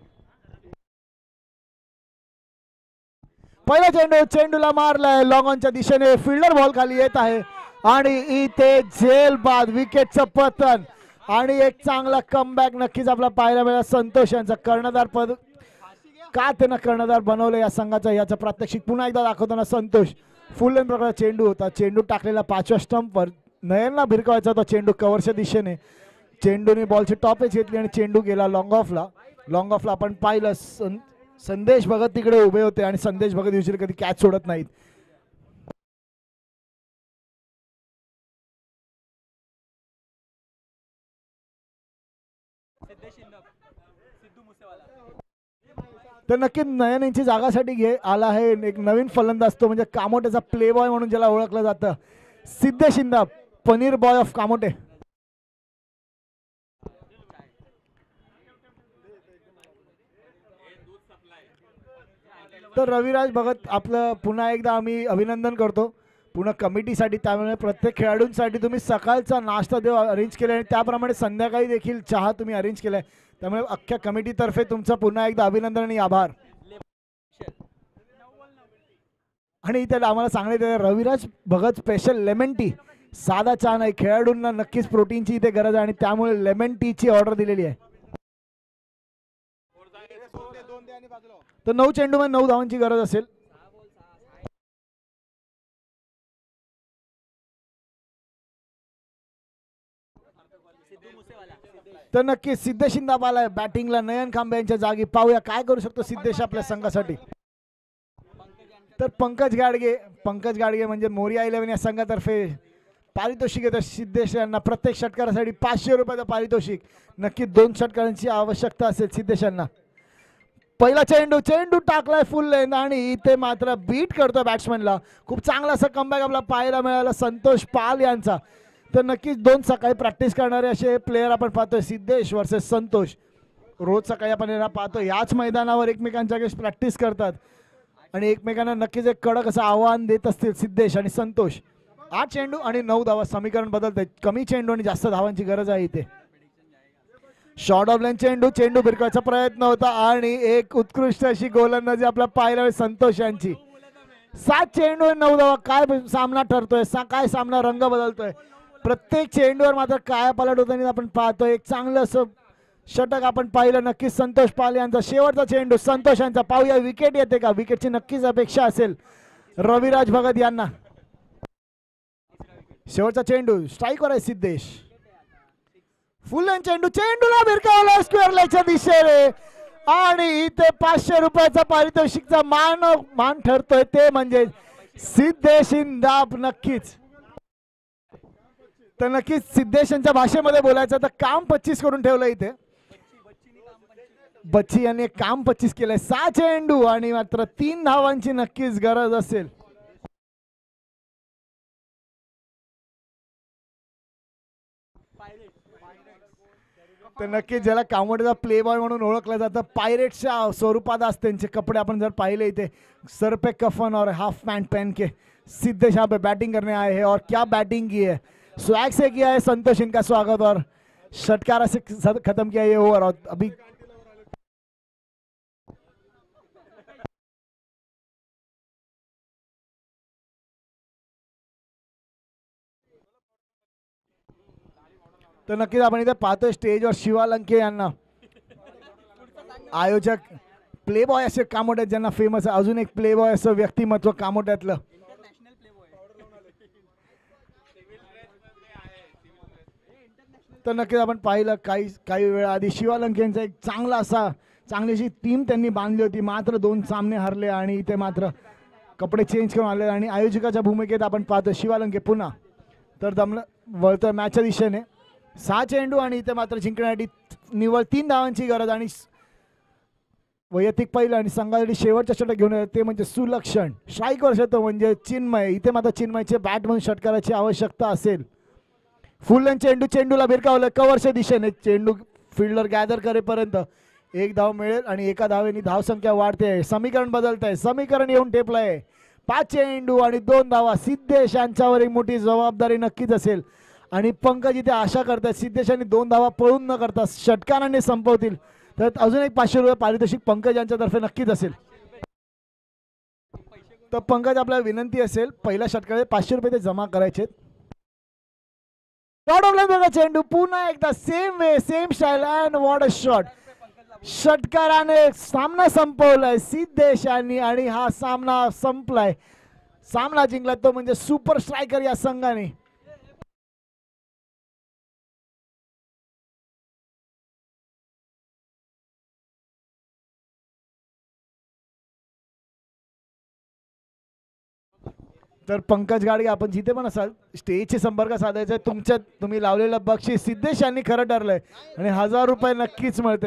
पहिला चेंडूला मारलाय लॉंग ऑनच्या दिशेने. फिल्डर बॉल खाली येत आहे आणि इथे झेल बाद विकेटचं पतन आणि एक चांगला कमबॅक नक्कीच आपला पाहायला मिळाला. संतोष यांचा कर्णधार पद का त्यांना कर्णधार बनवलं या संघाचा याचं प्रात्यक्षिक पुन्हा एकदा दाखवताना संतोष. फुल लेन प्रकारचा चेंडू होता. चेंडू टाकलेला 5व्या स्टंपवर. नयनला भिरकावायचा होता चेंडू कव्हरच्या दिशेने. चेंडूने बॉलची टॉप एज घेतली आणि चेंडू गेला लॉंग ऑफला. आपण पाहिलं संदेश भगत तिकडे उभे होते आणि संदेश भगत युजली कधी कॅच सोडत नाहीत. तर नक्की नयन यांची जागासाठी आला आहे एक नवीन फलंदाज तो म्हणजे कामोटेचा प्ले बॉय म्हणून ज्याला ओळखलं जातं सिद्धेश शिंदा पनीर बॉय ऑफ कामोटे. तर रविराज भगत आपलं पुन्हा एकदा आम्ही अभिनंदन करतो पुन्हा कमिटीसाठी. त्यामुळे प्रत्येक खेळाडूंसाठी तुम्ही सकाळचा नाश्ता देव अरेंज केला आणि त्याप्रमाणे संध्याकाळी देखील चहा तुम्ही अरेंज केला आहे. त्यामुळे अख्ख्या कमिटीतर्फे तुमचं पुन्हा एकदा अभिनंदन आणि आभार. आणि इथे आम्हाला सांगण्यात येतं Raviraj Bhagat special lemon tea, साधा चहा नाही. खेळाडूंना नक्कीच प्रोटीनची इथे गरज आहे आणि त्यामुळे लेमन टीची ऑर्डर दिलेली आहे. तर 9 चेंडूमध्ये 9 धावांची गरज असेल. तर नक्की सिद्धेश इंदाप आलाय बॅटिंगला नयन खांबे यांच्या जागी. पाहूया काय करू शकतो सिद्धेश आपल्या संघासाठी. तर पंकज गाडगे म्हणजे मोरिया 11 या संघातर्फे पारितोषिक येतं सिद्धेश यांना. प्रत्येक षटकारासाठी 500 रुपयाचं पारितोषिक. नक्की 2 षटकारांची आवश्यकता असेल सिद्धेश यांना. पहिला चेंडू टाकलाय फुल लेंथ आणि इथे मात्र बीट करतो बॅट्समॅनला. खूप चांगला असा कमबॅक आपला पाहायला मिळाला संतोष पाल यांचा. तर नक्कीच 2 सकाळी प्रॅक्टिस करणारे असे प्लेयर आपण पाहतोय, सिद्धेश वर्सेस संतोष. रोज सकाळी आपण यांना पाहतो याच मैदानावर एकमेकांच्या अगेन्स्ट प्रॅक्टिस करतात आणि एकमेकांना नक्कीच एक कडक असं आव्हान देत असतील सिद्धेश आणि संतोष. 8 चेंडू आणि 9 धावा, समीकरण बदलतंय. कमी चेंडू आणि जास्त धावांची गरज आहे इथे. शॉर्ट ऑफ लाईन चेंडू भिरकायचा प्रयत्न होता आणि एक उत्कृष्ट अशी गोलंदाजी आपला पाहायला संतोष यांची. 7 चेंडू आणि 9 धावा. काय सामना ठरतोय, काय सामना रंग बदलतोय. प्रत्येक चेंडूवर मात्र काय पलट होताना आपण पाहतोय. एक चांगलं असं षटक आपण पाहिलं नक्कीच संतोष पाल यांचा. शेवटचा चेंडू संतोष यांचा. पाहूया विकेट येते का. विकेटची नक्कीच अपेक्षा असेल रविराज भगत यांना. शेवटचा चेंडू स्ट्राईकवर आहे सिद्धेश. फुल लेंथ चेंडूला भिरकावला स्क्वेअर लेगच्या दिशेने आणि इथे 500 रुपयाचा पारितोषिकचा मान ठरतोय ते म्हणजे सिद्धेश इंदाप. नक्कीच तर नक्कीच सिद्धेश यांच्या भाषेमध्ये बोलायचं तर काम 25 करून ठेवलं इथे. बच्ची यांनी काम 25 केलंय. 6 चेंडू आणि मात्र 3 धावांची नक्कीच गरज असेल. तर नक्कीच ज्याला कामोडेचा प्ले बॉय म्हणून ओळखलं जातं, पायरेट्सच्या स्वरूपात असते त्यांचे कपडे. आपण जर पाहिले इथे सर पे कफन और हाफ पैंट पहन के सिद्धेश यहाँ पे बैटिंग करने आए हैं और क्या बैटिंग की है. स्वैग से किया है संतोष इनका स्वागत और षटकारा से खत्म किया ये ओवर. और अभी तर नक्कीच आपण इथे पाहतोय स्टेजवर शिवा लंके यांना. आयोजक प्ले बॉय असे कामोट्यात ज्यांना फेमस आहे. अजून एक प्ले बॉय असं व्यक्तिमत्व कामोट्यातलं. तर नक्कीच आपण पाहिलं काही वेळा आधी शिवा लंके यांचा एक चांगलीशी टीम त्यांनी बांधली होती. मात्र 2 सामने हरले आणि इथे मात्र कपडे चेंज करून आले आणि आयोजकाच्या भूमिकेत आपण पाहतो शिवा लंके पुन्हा. तर दमलं वळतोय मॅचच्या दिशेने. 6 चेंडू आणि इथे मात्र जिंकण्यासाठी निव्वळ 3 धावांची गरज आणि वैयक्तिक पहिलं आणि संघासाठी शेवटच्या षटक घेऊन येतात ते म्हणजे सुलक्षण. स्ट्राईकवर येतो म्हणजे चिन्मय. इथे मात्र चिन्मयचे बॅट म्हणून षटकाराची आवश्यकता असेल. फुल लेंथ चेंडूला भिरकावलं कव्हरच्या दिशेने. चेंडू फिल्डर गॅदर करेपर्यंत 1 धाव मिळेल आणि 1 धावेने धावसंख्या वाढते. समीकरण बदलत आहे. समीकरण येऊन टेपलंय. 5 चेंडू आणि 2 धावा. सिद्धेश यांच्यावर एक मोठी जबाबदारी नक्कीच असेल आणि पंकज इथे आशा करतात सिद्धेशांनी 2 धावा पळून न करता षटकाराने संपवतील तर अजून एक 500 रुपये पारितोषिक पंकज यांच्यातर्फे नक्कीच असेल. तर पंकज आपल्याला विनंती असेल पहिल्या षटकामध्ये 500 रुपये ते जमा करायचे. चेंडू पुन्हा एकदा same way same style and what a shot. षटकाराने सामना संपवलाय सिद्धेश यांनी आणि हा सामना संपलाय. सामना जिंकला तो म्हणजे सुपर स्ट्रायकर या संघाने. तर पंकज गाडगे आपण जिथे पण असाल स्टेजचे संपर्क साधायचा. तुम्ही लावलेलं बक्षीस सिद्धेश यांनी खरं ठरलंय आणि 1000 रुपये नक्कीच मिळते.